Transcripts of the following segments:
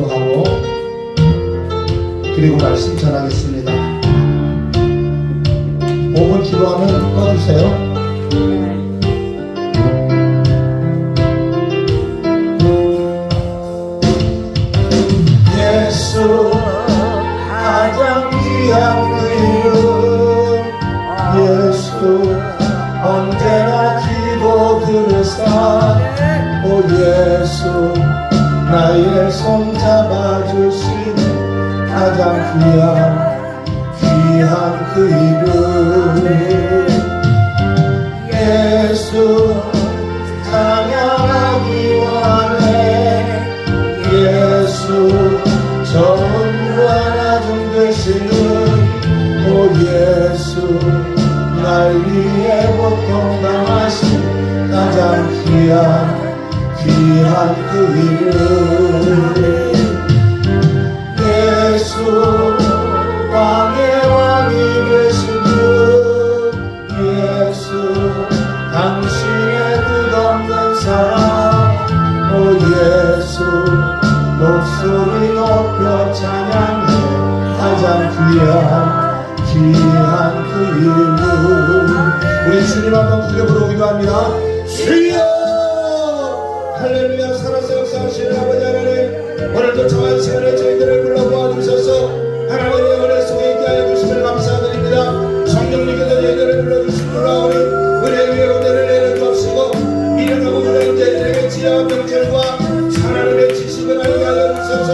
기도하고 그리고 말씀 전하겠습니다. 5분 기도하면 꺼주세요. 예수 가장 귀한 그 이름 예수 언제나 기도 들으사 오 예수 나의 손 잡아주신 가장 귀한 그 이름 예수 찬양하기 원해 예수 전부와 나중 되시는 오 예수 날 위해 고통당하신 가장 귀한 그 이름 예수 왕의 왕이 되신 주 예수 당신의 끝없는 사랑 오 예수 목소리 높여 찬양해 가장 귀한 그 이름 우리 주님 한번 크게 부르기도 합니다. 주여 할렐루야. 살아서 역사하시는 아버지 하나님 오늘도 정한 시간에 저희들을 불러 모아주셔서 하나님의 은혜 속에 있게 하여 주심을 감사드립니다. 성령님께서 저희들을 불러주신 놀라우니 은혜 위에 은혜를 내려주옵시고 미련하고 불행한 저희들에게 지혜와 명철과 하나님의 지식을 알게 하여 주셔서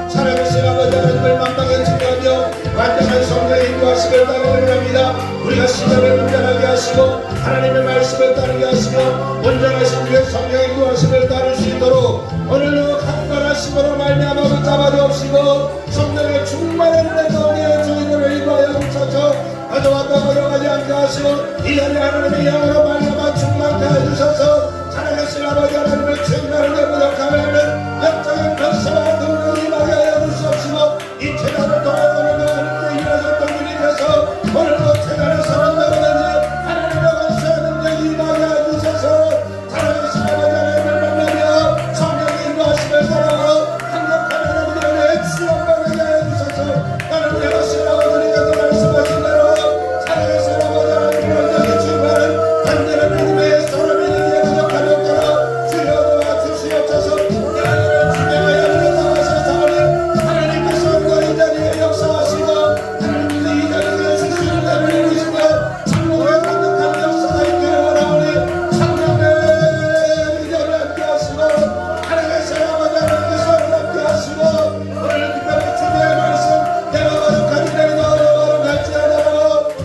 살아계신 아버지 하나님을 만방에 증거하며 완전한 성령의 인도하심을 따르기를 합니다. 우리가 시간을 온전하게 하시고 하나님의 말씀을 따르게 하시고 온전하신 주의 성령의 인도하심을 따를 수 있도록 오늘도 강건하심으로 말미암아 붙잡아 주옵시고 성령의 충만한 은혜 가운데 저희들을 인도하여 주셔서 가져왔다 걸어가지 않게 하시고 이 자리에 하나님의 영으로 말미암아 충만케 해주셔서 살아계신 아버지 하나님을 증거하는데 부족하면은 영적인 변화와 능력이 임하게 하여 주시옵시고 이 제단을 통하여 오늘도 하나님께 일하셨던 분이께서 오늘도 제단의 사람들에게 하나님의 권세의 능력이 임하게 하여 주셔서 살아계신 아버지 하나님을 만나며 성령의 인도하심을 따라서 강력한 하나님의 은혜에 주역받게 하여 주셔서 나는 내가 신앙하더니까도 말씀하신 대로 살아계신 아버지 하나님을 온전히 주님하는 단전한 믿음의 사람이 되기에 부족함이 없도록 주여 도와주시옵소서. 하나님을 주님하여 인도하셔서 하나님께서 이 자리에 역사하시고 하나님께서 이 자리에 주시는 날을 이루시며 성령의 강력한 역사가 있기를 원하오니 성령의 믿음을 함께 하시고 하나님의 아버지 하나님께서 함께 하시고 오늘 특별히 주님의 말씀 내가 거룩하지 내가 거룩할지라도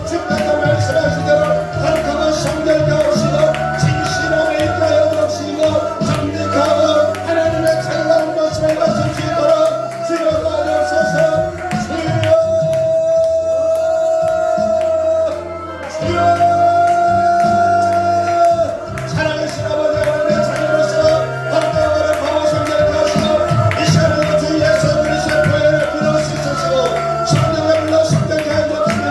주께서 말씀하시대로 거룩하고 성결케 하시고 진실함에 있하여 주시고 정직하고 하나님의 찬란한 모습을 갖출 수 있도록 주여 도와주옵소서. 주여 사랑하신 아버지 하나님의 자녀로서 건강하고 과거 성결케 하시고 이 시간에도 주 예수 그리스도의 보혈을 부어 씻으시고 성령의 물로 성결케 하여 주시고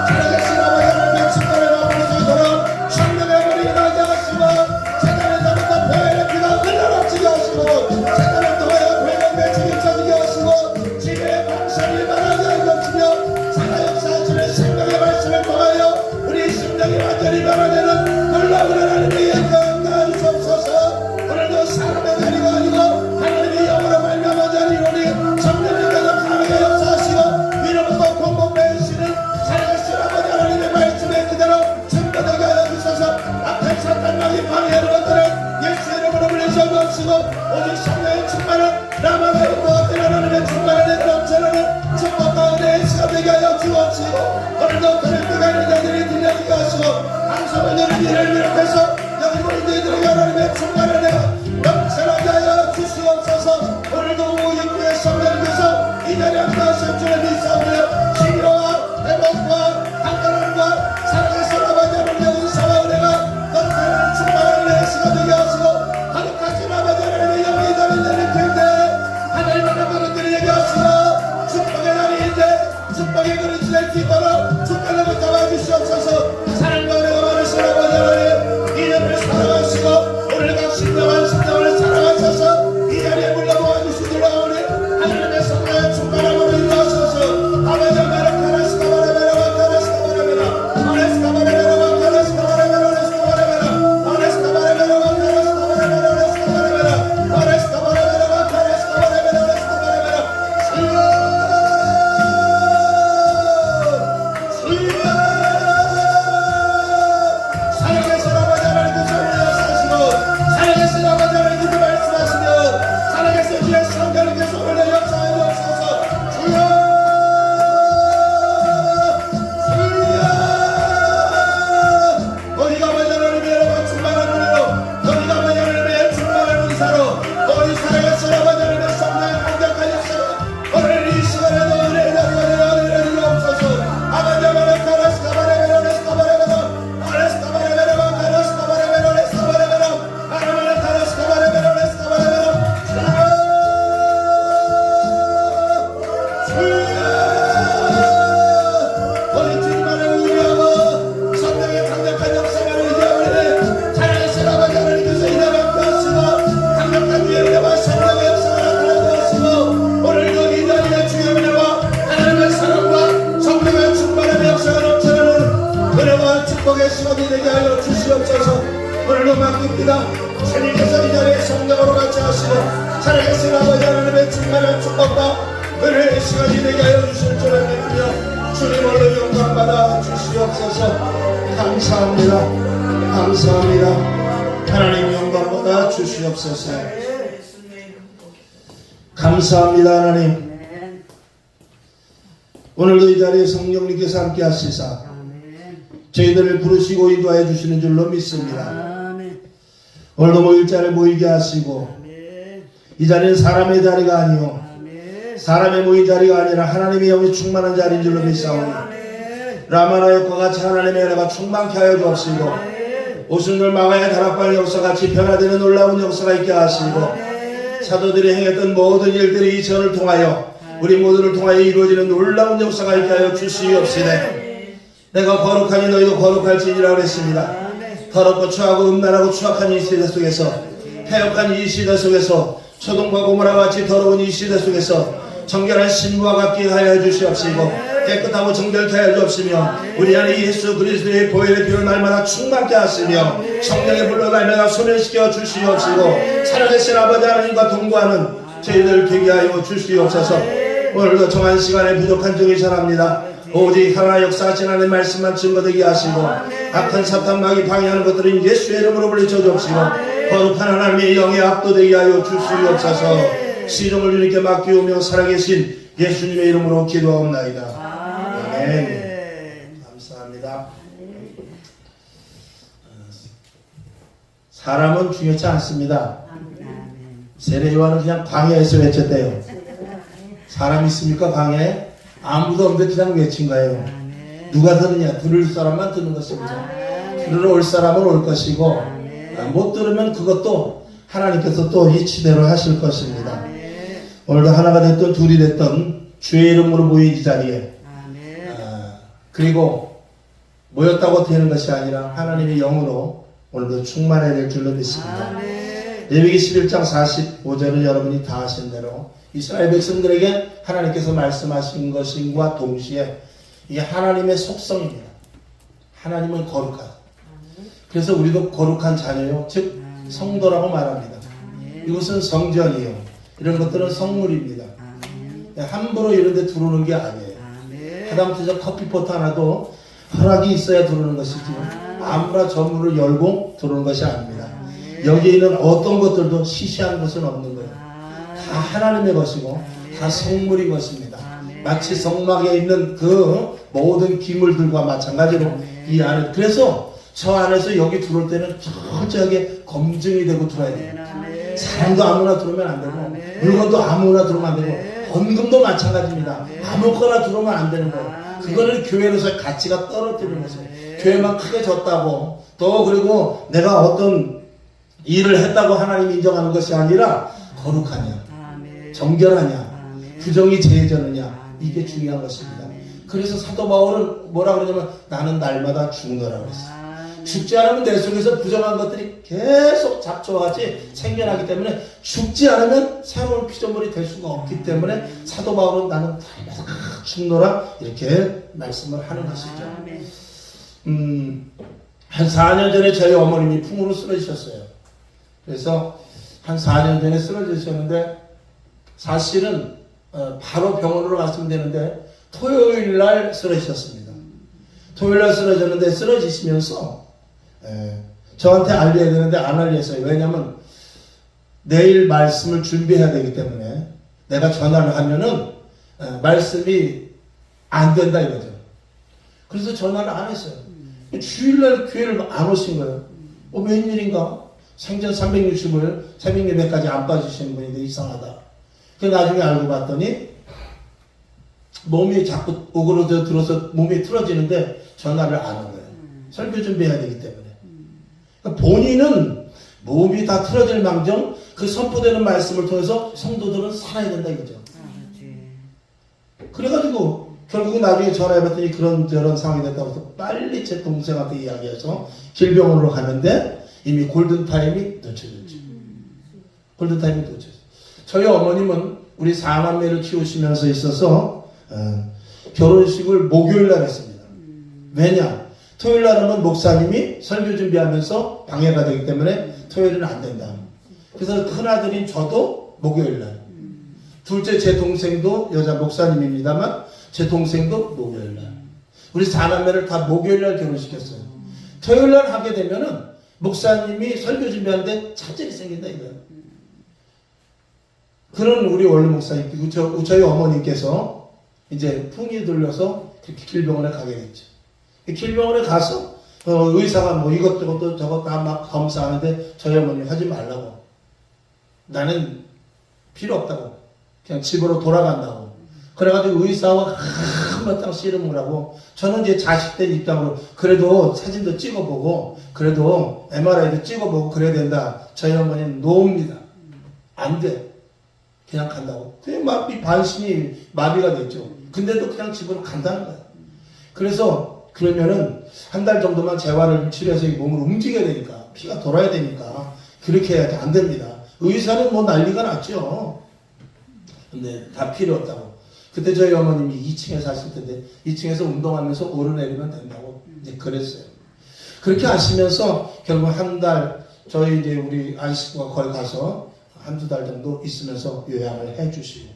사랑하신 아버지 하나님의 축복을 나누어 수 있도록 성령의 물이 임하게 하시고 세상에 담았던 보혈의 피가 흘러넘치게 하시고 세상을 통하여 보혈의 매직이 펴지게 하시고 지혜의 방선이 말하게 하여 주시며 살아 역사하시는 생명의 말씀을 통하여 우리 심령이 완전히 변화되는 놀라운 하나님의 영광 가하시옵소서. 오늘도 사람의 자리가 아니고 하나님의 영으로 말미암아 자리로니 성령님께서 강하게 역사하시고 위로부터 공공 내시는 살아계신 아버지 하나님의 말씀에 그대로 증거되게 하여 주셔서 앞에 사탄막이 방해하는 것들을 예수 이름으로 물리쳐 주옵시고 오직 성령의 충만한 나만의 어떤 하나님의 충만한 넘쳐나는 축복과 은혜의 시간 되게 하여 주옵시고 오늘도 그를 뜨가는 자들이 들려지게 하시고 방송을 일을 비롯해서 여기 모인 저희들에게 하나님의 충만한 은혜가 넘쳐나게 하여 주시옵소서. 오늘도 우익교의 성령께서 이 자리에 함께하신 주를 믿사오며 치료와 회복과 강건함과 사랑의 아버지 하나님의 은사와 은혜가 넘쳐나는 충만한 은혜의 시간 되게 하시고 거룩하신 아버지 하나님의 영이 이 자리에 내릴 텐데 하나님 하나님을 얘기 하시고 축복의 날인데 축복의 그릇이 될 수 있도록 축복을 붙잡아 주시옵소서. 사랑과 은혜가 많으신 아버지 하나님 이름을 사랑하시고 오늘 각 신령한 신령을 사랑하셔서 이 자리에 물러모아 주시기를 원하오니 하나님 기도합니다. 주님께서 이 자리에 성령으로 같이 하시고 살아계신 아버지 하나님의 충만한 축복과 은혜의 시간이 되게 하여 주실 줄 믿으며 주님 얼른 영광받아 주시옵소서. 감사합니다. 감사합니다. 하나님 영광받아 주시옵소서. 감사합니다. 하나님, 오늘도 이 자리에 성령님께서 함께 하시사 저희들을 부르시고 인도하여 주시는 줄로 믿습니다. 오늘도 모일 자리에 모이게 하시고 이 자리는 사람의 자리가 아니요 사람의 모인 자리가 아니라 하나님의 영이 충만한 자리인 줄로 믿사오니 라마나역과 같이 하나님의 은혜가 충만케 하여 주옵시고 오순절 마가의 다락방 역사같이 변화되는 놀라운 역사가 있게 하시고 사도들이 행했던 모든 일들이 이 전을 통하여 우리 모두를 통하여 이루어지는 놀라운 역사가 있게 하여 주시옵시되 내가 거룩하니 너희도 거룩할지니라 그랬습니다. 더럽고 추하고 음란하고 추악한 이 시대 속에서 패역한 이 시대 속에서 소돔과 고모라와 같이 더러운 이 시대 속에서 정결한 신부와 같게 하여 주시옵시고 깨끗하고 정결케 하여 주옵시며 우리 안에 예수 그리스도의 보혈의 피를 날마다 충만케 하시며 성령의 불로 날마다 소멸시켜 주시옵시고 살아계신 아버지 하나님과 동거하는 저희들 되게 하여 주시옵소서. 오늘도 정한 시간에 부족한 적이 전합니다. 오직 하나 역사하신 하나님의 말씀만 증거되게 하시고 악한 사탄 마귀 방해하는 것들은 예수의 이름으로 물리쳐 주옵시고 거룩한 하나님의 영에 압도되게 하여 주시옵소서. 시종을 주님께 맡기오며 살아계신 예수님의 이름으로 기도하옵나이다. 아멘. 감사합니다. 사람은 중요치 않습니다. 세례요한은 그냥 광야에서 외쳤대요. 사람 있습니까? 광야에? 아무도 없는데 그냥 외친 거예요. 누가 들으냐? 들을 사람만 듣는 것입니다. 들으러 올 사람은 올 것이고 못 들으면 그것도 하나님께서 또 이치대로 하실 것입니다. 오늘도 하나가 됐든 둘이 됐든 주의 이름으로 모인 이 자리에 그리고 모였다고 되는 것이 아니라 하나님의 영으로 오늘도 충만해야 될 줄로 믿습니다. 레위기 11장 45절은 여러분이 다 아신 대로 이스라엘 백성들에게 하나님께서 말씀하신 것과 동시에 이게 하나님의 속성입니다. 하나님은 거룩하다. 그래서 우리도 거룩한 자녀요, 즉 성도라고 말합니다. 이것은 성전이요, 이런 것들은 성물입니다. 함부로 이런 데 들어오는 게 아니에요. 하다못해 커피포트 하나도 허락이 있어야 들어오는 것이지 아무나 전문을 열고 들어오는 것이 아닙니다. 여기에 있는 어떤 것들도 시시한 것은 없는 거예요. 다 하나님의 것이고 다 성물인 것입니다. 마치 성막에 있는 그 모든 기물들과 마찬가지로 이 안에, 그래서 저 안에서 여기 들어올 때는 철저하게 검증이 되고 들어야 돼요. 사람도 아무나 들어오면 안 되고 물건도 아무나 들어오면 안 되고 헌금도 마찬가지입니다. 아무거나 들어오면 안 되는 거예요. 그거는 교회로서의 가치가 떨어지는 것이에요. 교회만 크게 졌다고 또 그리고 내가 어떤 일을 했다고 하나님이 인정하는 것이 아니라 거룩하냐, 정결하냐, 부정이 제해졌느냐, 이게 중요한 것입니다. 그래서 사도 바울은 뭐라 그러냐면 나는 날마다 죽노라고 했어요. 죽지 않으면 내 속에서 부정한 것들이 계속 잡초와 같이 생겨나기 때문에 죽지 않으면 새로운 피조물이 될 수가 없기 때문에 사도 바울은 나는 날마다 죽노라 이렇게 말씀을 하는 것이죠. 한 4년 전에 저희 어머님이 풍으로 쓰러지셨어요. 그래서 한 4년 전에 쓰러지셨는데 사실은 바로 병원으로 갔으면 되는데 토요일 날 쓰러지셨습니다. 토요일 날 쓰러졌는데 쓰러지시면서 저한테 알려야 되는데 안 알렸어요. 왜냐하면 내일 말씀을 준비해야 되기 때문에 내가 전화를 하면은 말씀이 안 된다 이거죠. 그래서 전화를 안 했어요. 주일날 교회를 안 오신 거예요. 웬일인가? 생전 365일 새벽 예배까지 안 빠지시는 분인데 이상하다. 그래서 나중에 알고 봤더니 몸이 자꾸 오그러져 들어서 몸이 틀어지는데 전화를 안 한 거예요. 설교 준비해야 되기 때문에. 그러니까 본인은 몸이 다 틀어질 망정 그 선포되는 말씀을 통해서 성도들은 살아야 된다 이거죠. 그래가지고 결국에 나중에 전화해봤더니 그런저런 상황이 됐다고 해서 빨리 제 동생한테 이야기해서 길병원으로 가는데 이미 골든타임이 놓쳐졌죠. 골든타임이 놓쳐졌어요. 저희 어머님은 우리 4남매를 키우시면서 있어서 결혼식을 목요일날 했습니다. 왜냐? 토요일날 하면 목사님이 설교 준비하면서 방해가 되기 때문에 토요일은 안 된다. 그래서 큰아들인 저도 목요일날, 둘째 제 동생도 여자 목사님입니다만 제 동생도 목요일날, 우리 4남매를 다 목요일날 결혼시켰어요. 토요일날 하게 되면은 목사님이 설교 준비하는데 차질이 생긴다 이거예요. 그런 우리 원로 목사님, 저희 어머니께서 이제 풍이 들려서 그렇게 길병원에 가게 됐죠. 길병원에 가서 의사가 뭐 이것저것 저것 다 막 검사하는데 저희 어머니 하지 말라고. 나는 필요 없다고. 그냥 집으로 돌아간다고. 그래가지고 의사와 한바탕 씨름을 하고, 저는 이제 자식된 입장으로 그래도 사진도 찍어보고 그래도 MRI도 찍어보고 그래야 된다. 저희 어머니는 노입니다. 안 돼. 그냥 간다고. 그냥 반신이 마비가 됐죠. 근데도 그냥 집으로 간다는 거야. 그래서 그러면은 한 달 정도만 재활을 치료해서 이 몸을 움직여야 되니까, 피가 돌아야 되니까 그렇게 해야지 안 됩니다. 의사는 뭐 난리가 났죠. 근데 다 필요 없다고. 그때 저희 어머님이 2층에 사실 텐데 2층에서 운동하면서 오르내리면 된다고 이제 그랬어요. 그렇게 하시면서 결국 한 달, 저희 이제 우리 아이스가 거기 가서 한두 달 정도 있으면서 요양을 해주시고,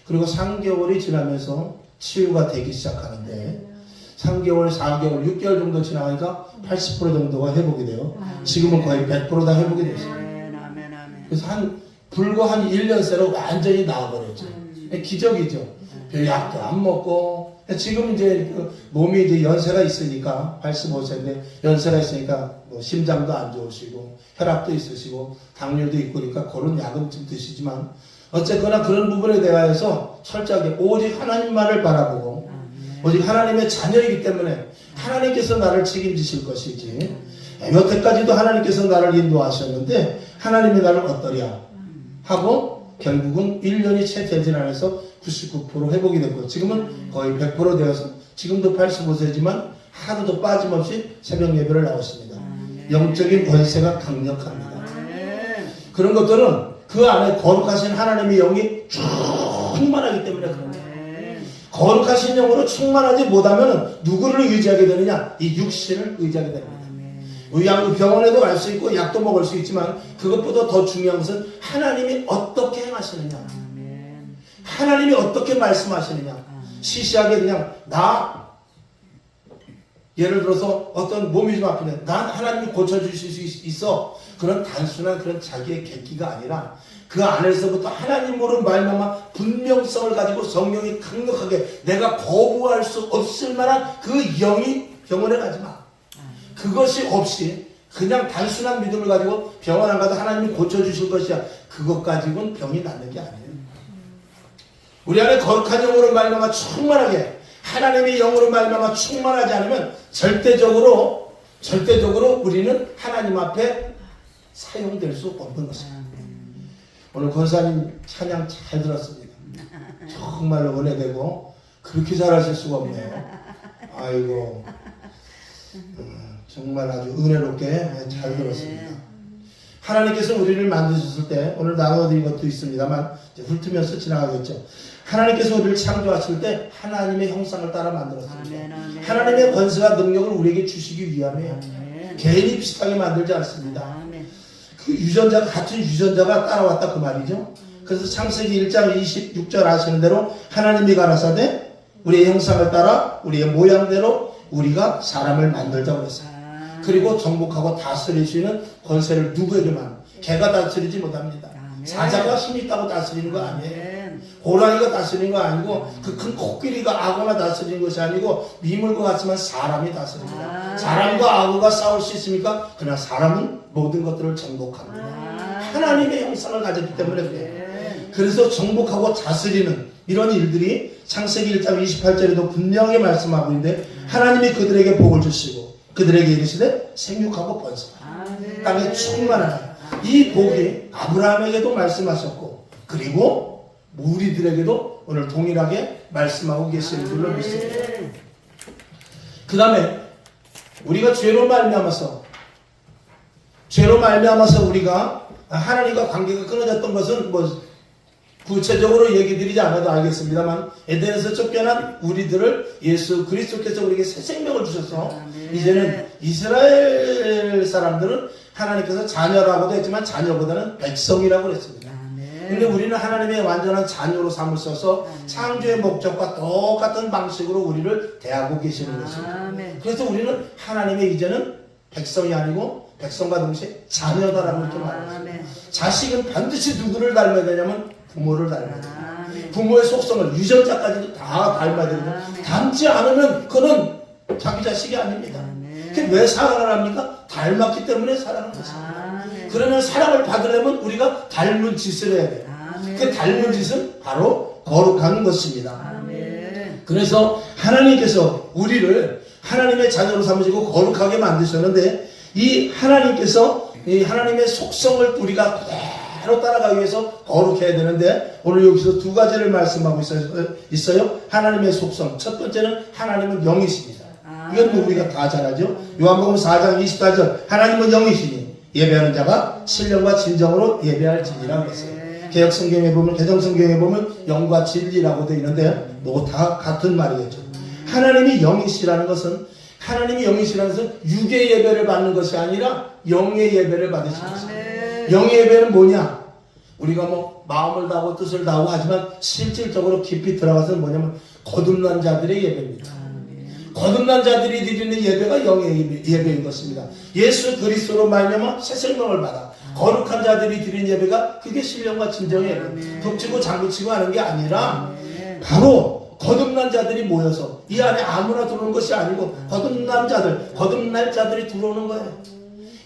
그리고 3개월이 지나면서 치유가 되기 시작하는데 3개월, 4개월, 6개월 정도 지나가니까 80% 정도가 회복이 돼요. 지금은 거의 100% 다 회복이 됐어요. 그래서 불과 한 1년 새로 완전히 나아버렸죠. 기적이죠. 별 약도 안 먹고, 지금 이제 몸이 이제 연세가 있으니까 85세인데 연세가 있으니까 뭐 심장도 안 좋으시고 혈압도 있으시고 당뇨도 있고 그러니까 그런 약은 좀 드시지만 어쨌거나 그런 부분에 대하여서 철저하게 오직 하나님만을 바라보고 오직 하나님의 자녀이기 때문에 하나님께서 나를 책임지실 것이지, 여태까지도 하나님께서 나를 인도하셨는데 하나님이 나를 어떠랴 하고 결국은 1년이 채 되진 않아서 99% 회복이 됐고 지금은 거의 100% 되어서 지금도 85세지만 하루도 빠짐없이 새벽 예배를 나왔습니다. 영적인 권세가 강력합니다. 그런 것들은 그 안에 거룩하신 하나님의 영이 충만하기 때문에 그런 거예요. 거룩하신 영으로 충만하지 못하면 누구를 의지하게 되느냐? 이 육신을 의지하게 됩니다. 병원에도 갈 수 있고 약도 먹을 수 있지만 그것보다 더 중요한 것은 하나님이 어떻게 행하시느냐, 하나님이 어떻게 말씀하시느냐. 시시하게 그냥 예를 들어서 어떤 몸이 좀 아프네, 난 하나님이 고쳐주실 수 있어, 그런 단순한 그런 자기의 객기가 아니라 그 안에서부터 하나님으로 말미암아 분명성을 가지고 성령이 강력하게 내가 거부할 수 없을 만한 그 영이 병원에 가지 마. 그것이 없이 그냥 단순한 믿음을 가지고 병원 안 가도 하나님이 고쳐주실 것이야, 그것 가지고는 병이 낫는 게 아니에요. 우리 안에 거룩한 영으로 말미암아 충만하게, 하나님의 영으로 말미암아 충만하지 않으면 절대적으로 우리는 하나님 앞에 사용될 수 없는 것입니다. 오늘 권사님 찬양 잘 들었습니다. 정말로 은혜되고 그렇게 잘하실 수가 없네요. 아이고, 정말 아주 은혜롭게 잘 들었습니다. 하나님께서 우리를 만드셨을 때, 오늘 나눠드린 것도 있습니다만 이제 훑으면서 지나가겠죠. 하나님께서 우리를 창조하실 때 하나님의 형상을 따라 만들었습니다. 하나님의 권세와 능력을 우리에게 주시기 위함이에요. 개인이 비슷하게 만들지 않습니다. 그 같은 유전자가 따라왔다 그 말이죠. 그래서 창세기 1장 26절 아시는 대로 하나님이 가라사대 우리의 형상을 따라 우리의 모양대로 우리가 사람을 만들자고 그랬어요. 그리고 정복하고 다스릴 수 있는 권세를 누구에게만, 개가 다스리지 못합니다. 사자가 힘 있다고 다스리는 거 아니에요. 호랑이가 다스리는 거 아니고 그 큰 코끼리가 악어가 다스리는 것이 아니고 미물과 같지만 사람이 다스립니다. 사람과 악어가 싸울 수 있습니까? 그러나 사람은 모든 것들을 정복합니다. 하나님의 형상을 가졌기 때문에 그래요. 그래서 정복하고 다스리는 이런 일들이 창세기 1장 28절에도 분명히 말씀하고 있는데, 하나님이 그들에게 복을 주시고 그들에게 이르시되 생육하고 번성하라, 땅에 충만하라. 이 복이 아브라함에게도 말씀하셨고 그리고 우리들에게도 오늘 동일하게 말씀하고 계시는 줄로 믿습니다. 그 다음에 우리가 죄로 말미암아서 우리가 하나님과 관계가 끊어졌던 것은 구체적으로 얘기 드리지 않아도 알겠습니다만 에덴에서 쫓겨난 우리들을 예수 그리스도께서 우리에게 새 생명을 주셔서 이제는 이스라엘 사람들은 하나님께서 자녀라고도 했지만 자녀보다는 백성이라고 했습니다. 근데 우리는 하나님의 완전한 자녀로 삼으셔서 창조의 목적과 똑같은 방식으로 우리를 대하고 계시는 것입니다. 그래서 우리는 하나님의 이제는 백성이 아니고 백성과 동시에 자녀다라고 이렇게 말합니다. 자식은 반드시 누구를 닮아야 되냐면 부모를 닮아야 됩니다. 부모의 속성을 유전자까지도 다 닮아야 됩니다. 닮지 않으면 그는 자기 자식이 아닙니다. 그게 왜 사랑을 합니까? 닮았기 때문에 사랑하는 것입니다. 그러면 사랑을 받으려면 우리가 닮은 짓을 해야 돼요. 그 닮은 짓은 바로 거룩한 것입니다. 그래서 하나님께서 우리를 하나님의 자녀로 삼으시고 거룩하게 만드셨는데 이 하나님께서 이 하나님의 속성을 우리가 그대로 따라가기 위해서 거룩해야 되는데 오늘 여기서 두 가지를 말씀하고 있어요. 하나님의 속성. 첫 번째는 하나님은 영이십니다. 이건 뭐 우리가 다 잘 알죠. 요한복음 4장 24절 하나님은 영이시니 예배하는 자가 신령과 진정으로 예배할지니라고 했어요. 개혁 성경에 보면 개정 성경에 보면 영과 진리라고 되어 있는데 뭐 다 같은 말이겠죠. 하나님이 영이시라는 것은 하나님이 영이시라는 것은 육의 예배를 받는 것이 아니라 영의 예배를 받으시는 것입니다. 영의 예배는 뭐냐? 우리가 뭐 마음을 다하고 뜻을 다하고 하지만 실질적으로 깊이 들어가서는 뭐냐면 거듭난 자들의 예배입니다. 거듭난 자들이 드리는 예배가 영의 예배인 것입니다. 예수 그리스도로 말미암아 새 생명을 받아 거룩한 자들이 드리는 예배가 그게 신령과 진정의 예배. 북치고 장구치고 하는 게 아니라 바로 거듭난 자들이 모여서 이 안에 아무나 들어오는 것이 아니고 거듭난 자들, 거듭날 자들이 들어오는 거예요.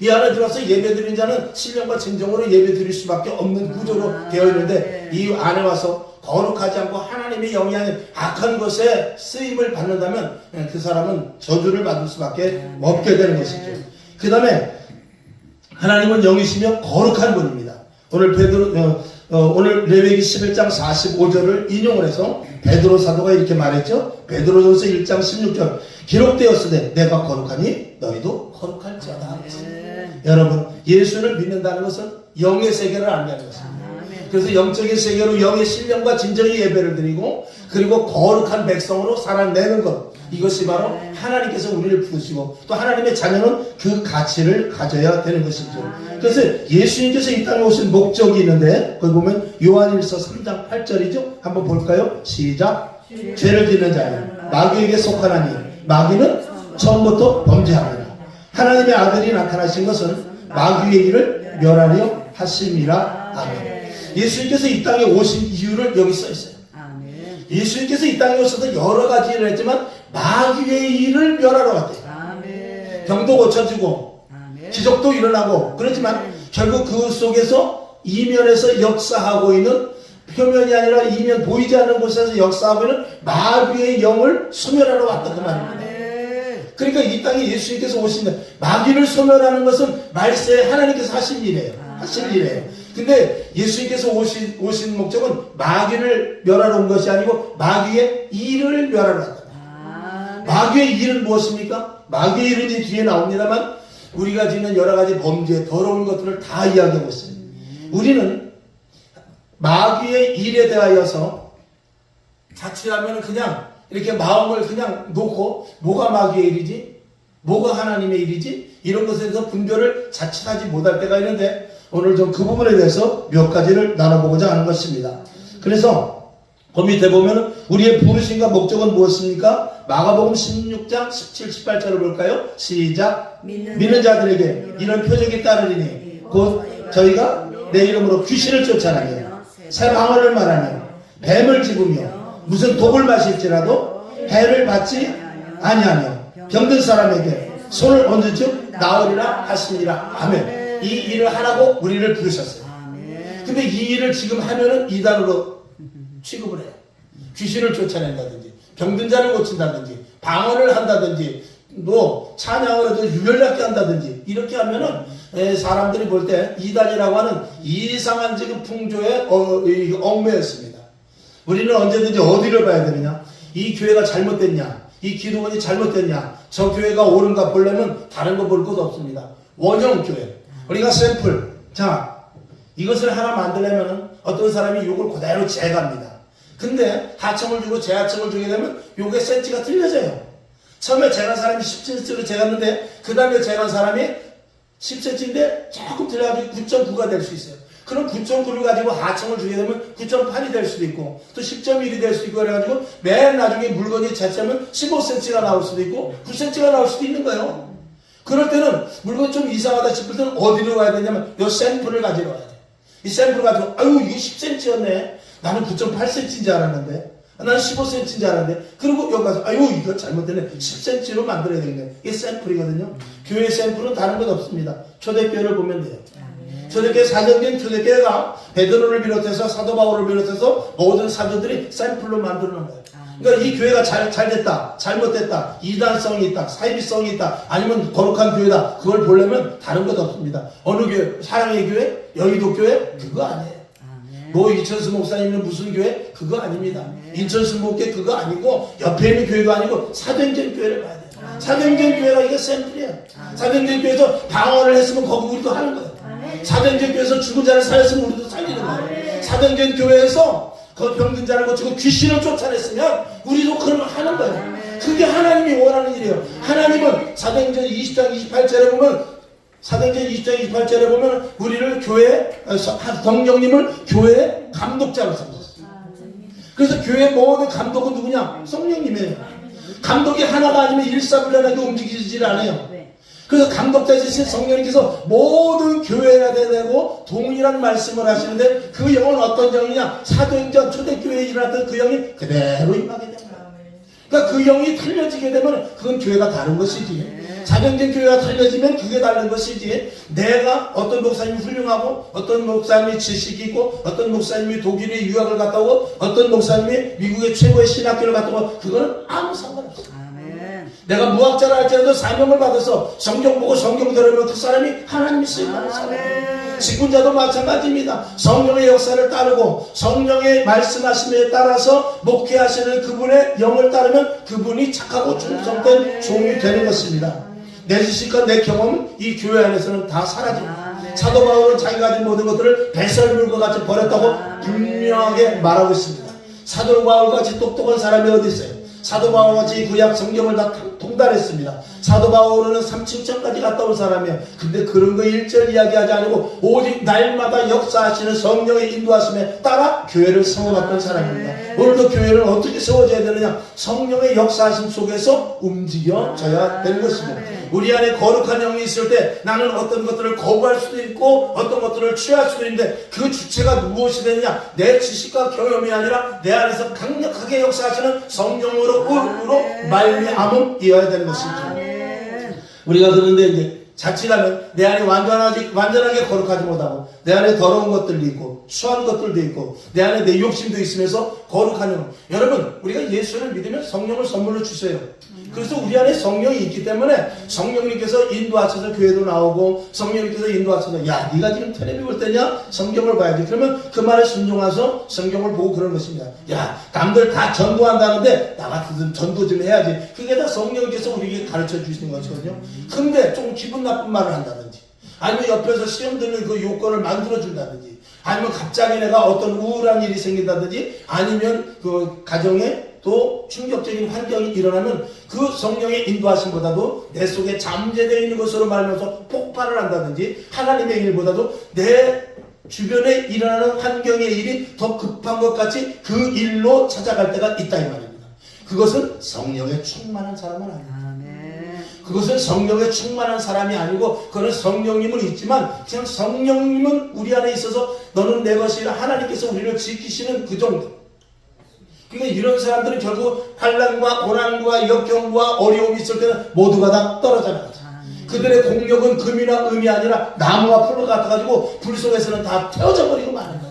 이 안에 들어와서 예배 드리는 자는 신령과 진정으로 예배 드릴 수밖에 없는 구조로 되어 있는데 이 안에 와서 거룩하지 않고 하나님의 영이 아닌 악한 것에 쓰임을 받는다면 그 사람은 저주를 받을 수밖에 없게 되는 것이죠. 그 다음에 하나님은 영이시며 거룩한 분입니다. 오늘 레위기 11장 45절을 인용을 해서 베드로 사도가 이렇게 말했죠. 베드로전서 1장 16절 기록되었으되 내가 거룩하니 너희도 거룩할지어다. 여러분 예수를 믿는다는 것은 영의 세계를 안다는 것입니다. 그래서 영적인 세계로 영의 신령과 진정의 예배를 드리고 그리고 거룩한 백성으로 살아내는 것 이것이 바로 하나님께서 우리를 부르시고 또 하나님의 자녀는 그 가치를 가져야 되는 것이죠. 그래서 예수님께서 이 땅에 오신 목적이 있는데 거기 보면 요한일서 3장 8절이죠. 한번 볼까요? 시작. 죄를 짓는 자는 마귀에게 속하나니 마귀는 처음부터 범죄하느라 하나님의 아들이 나타나신 것은 마귀의 일을 멸하려 하심이라. 아멘. 예수님께서 이 땅에 오신 이유를 여기 써 있어요. 예수님께서 이 땅에 오셔서 여러 가지 일을 했지만 마귀의 일을 멸하러 왔대요. 병도 고쳐지고 기적도 일어나고 그렇지만 결국 그 속에서 이면에서 역사하고 있는 표면이 아니라 이면 보이지 않는 곳에서 역사하고 있는 마귀의 영을 소멸하러 왔다 그 말입니다. 그러니까 이 땅에 예수님께서 오신데 마귀를 소멸하는 것은 말세 하나님께서 하신 일이에요. 하신 일이에요. 근데 예수님께서 오신 목적은 마귀를 멸하러 온 것이 아니고 마귀의 일을 멸하러 왔다. 마귀의 일은 무엇입니까? 마귀의 일은 이제 뒤에 나옵니다만 우리가 짓는 여러 가지 범죄, 더러운 것들을 다 이야기하고 있어요. 우리는 마귀의 일에 대하여서 자칫하면 그냥 이렇게 마음을 그냥 놓고 뭐가 마귀의 일이지? 뭐가 하나님의 일이지? 이런 것에 대해서 분별을 자칫하지 못할 때가 있는데 오늘 좀 그 부분에 대해서 몇 가지를 나눠보고자 하는 것입니다. 그래서 그 밑에 보면 우리의 부르심과 목적은 무엇입니까? 마가복음 16장 17, 18절을 볼까요? 시작. 믿는 자들에게 이런 표적이 따르리니 곧 저희가 내 이름으로 귀신을 쫓아내며 새 방언을 말하며 뱀을 집으며 무슨 독을 마실지라도 해를 받지 아니하며 병든 사람에게 손을 얹은 즉 나으리라 하시니라. 아멘. 이 일을 하라고 우리를 부르셨어요. 근데 이 일을 지금 하면은 이단으로 취급을 해요. 귀신을 쫓아낸다든지 병든 자를 고친다든지 방언을 한다든지 뭐 찬양을 해도 유별나게 한다든지 이렇게 하면은 사람들이 볼 때 이단이라고 하는 이상한 지금 풍조에 얽매였습니다. 우리는 언제든지 어디를 봐야 되느냐? 이 교회가 잘못됐냐? 이 기도원이 잘못됐냐? 저 교회가 옳은가 보려면 다른 거 볼 것도 없습니다. 원형 교회. 우리가 샘플. 자, 이것을 하나 만들려면은 어떤 사람이 요걸 그대로 재갑니다. 근데 하청을 주고 재하청을 주게 되면 요게 센치가 틀려져요. 처음에 재간 사람이 10cm로 재갔는데 그 다음에 재간 사람이 10cm인데 조금 틀려가지고 9.9가 될 수 있어요. 그럼 9.9를 가지고 하청을 주게 되면 9.8이 될 수도 있고 또 10.1이 될 수도 있고 그래가지고 맨 나중에 물건이 재차면 15cm가 나올 수도 있고 9cm가 나올 수도 있는 거예요. 그럴 때는 물건이 좀 이상하다 싶을 때는 어디로 가야 되냐면 요 샘플을 가지러 와야 돼. 이 샘플을 가지고 아유 이게 10cm였네. 나는 9.8cm인 줄 알았는데 나는 15cm인 줄 알았는데 그리고 여기 가서 아유 이거 잘못됐네. 10cm로 만들어야 되겠네. 이게 샘플이거든요. 교회 샘플은 다른 것 없습니다. 초대교회를 보면 돼요. 초대교회 사정된 초대교회가 베드로를 비롯해서 사도 바울을 비롯해서 모든 사도들이 샘플로 만들어 놓은 거예요. 그러니까 이 교회가 잘 됐다, 잘못됐다, 이단성이 있다, 사이비성이 있다, 아니면 거룩한 교회다. 그걸 보려면 다른 것 없습니다. 어느 교회? 사랑의 교회? 여의도 교회? 그거 아니에요. 뭐 이천수 목사님은 무슨 교회? 그거 아닙니다. 인천수 목회 그거 아니고 옆에 있는 교회도 아니고 사도행전 교회를 봐야 돼요. 사도행전 교회가 이게 샘플이에요. 사도행전 교회에서 방언을 했으면 거기 우리도 하는 거예요. 사도행전 교회에서 죽은 자를 살렸으면 우리도 살리는 거예요. 사도행전 교회에서 그 병든 자를 고치고 귀신을 쫓아냈으면 우리도 그런 걸 하는 거예요. 그게 하나님이 원하는 일이에요. 하나님은 사도행전 20장 28절에 보면 사도행전 20장 28절에 보면 우리를 교회 성령님을 교회 감독자로 삼으셨어요. 그래서 교회 모든 감독은 누구냐? 성령님이에요. 감독이 하나가 아니면 일사불란하게 움직이질 않아요. 그래서 감독자이신 성령님께서 모든 교회가 되고 동일한 말씀을 하시는데 그 영은 어떤 영이냐? 사도행전 초대교회에 일어났던 그 영이 그대로 임하게 됩니다. 그러니까 그 영이 틀려지게 되면 그건 교회가 다른 것이지. 사도행전 교회가 틀려지면 그게 다른 것이지. 내가 어떤 목사님이 훌륭하고 어떤 목사님이 지식이 있고 어떤 목사님이 독일에 유학을 갔다 오고 어떤 목사님이 미국의 최고의 신학교를 갔다 오고 그거는 아무 상관없어요. 내가 무학자라 할지라도 사명을 받아서 성경 보고 성경 들으면 그 사람이 하나님이 쓰임받는 사람이에요. 직분자도 마찬가지입니다. 성령의 역사를 따르고 성령의 말씀하심에 따라서 목회하시는 그분의 영을 따르면 그분이 착하고 충성된 종이 되는 것입니다. 내 지식과 내 경험은 이 교회 안에서는 다 사라집니다. 사도 바울은 자기가 가진 모든 것들을 배설물과 같이 버렸다고 분명하게 말하고 있습니다. 사도 바울같이 똑똑한 사람이 어디 있어요? 사도 바울같이 구약 성경을 다 통달했습니다. 사도 바울은 3층천까지 갔다 온 사람이에요. 근데 그런 거 일절 이야기하지 않고 오직 날마다 역사하시는 성령의 인도하심에 따라 교회를 세워갔던 사람입니다. 오늘도 교회를 어떻게 세워져야 되느냐? 성령의 역사하심 속에서 움직여져야 되는 것입니다. 우리 안에 거룩한 영이 있을 때 나는 어떤 것들을 거부할 수도 있고 어떤 것들을 취할 수도 있는데 그 주체가 무엇이 되느냐? 내 지식과 경험이 아니라 내 안에서 강력하게 역사하시는 성령으로 말미암음이어야 되는 것입니다. 우리가 그런데 이제 자칫하면 내 안에 완전하게 거룩하지 못하고 내 안에 더러운 것들도 있고 추한 것들도 있고 내 안에 내 욕심도 있으면서 거룩한 영. 여러분 우리가 예수를 믿으면 성령을 선물로 주세요. 그래서 우리 안에 성령이 있기 때문에 성령님께서 인도하셔서 교회도 나오고 성령님께서 인도하셔서 야 네가 지금 텔레비 볼 때냐? 성경을 봐야지. 그러면 그 말에 순종해서 성경을 보고 그런 것입니다. 야 남들 다 전도한다는데 나 같은 전도 좀 해야지. 그게 다 성령님께서 우리에게 가르쳐 주시는 것이거든요. 근데 좀 기분 나쁜 말을 한다든지 아니면 옆에서 시험 드는 그 요건을 만들어 준다든지 아니면 갑자기 내가 어떤 우울한 일이 생긴다든지 아니면 그 가정에 또 충격적인 환경이 일어나면 그 성령의 인도하심보다도 내 속에 잠재되어 있는 것으로 말하면서 폭발을 한다든지 하나님의 일보다도 내 주변에 일어나는 환경의 일이 더 급한 것 같이 그 일로 찾아갈 때가 있다 이 말입니다. 그것은 성령에 충만한 사람은 아닙니다. 그것은 성령에 충만한 사람이 아니고 그는 성령님은 있지만 그냥 성령님은 우리 안에 있어서 너는 내 것이라 하나님께서 우리를 지키시는 그 정도. 그러니까 이런 사람들은 결국 환난과 고난과 역경과 어려움이 있을 때는 모두가 다 떨어져 나가죠. 그들의 공력은 금이나 음이 아니라 나무와 풀과 같아가지고 불 속에서는 다 태워져 버리고 마는 거예요.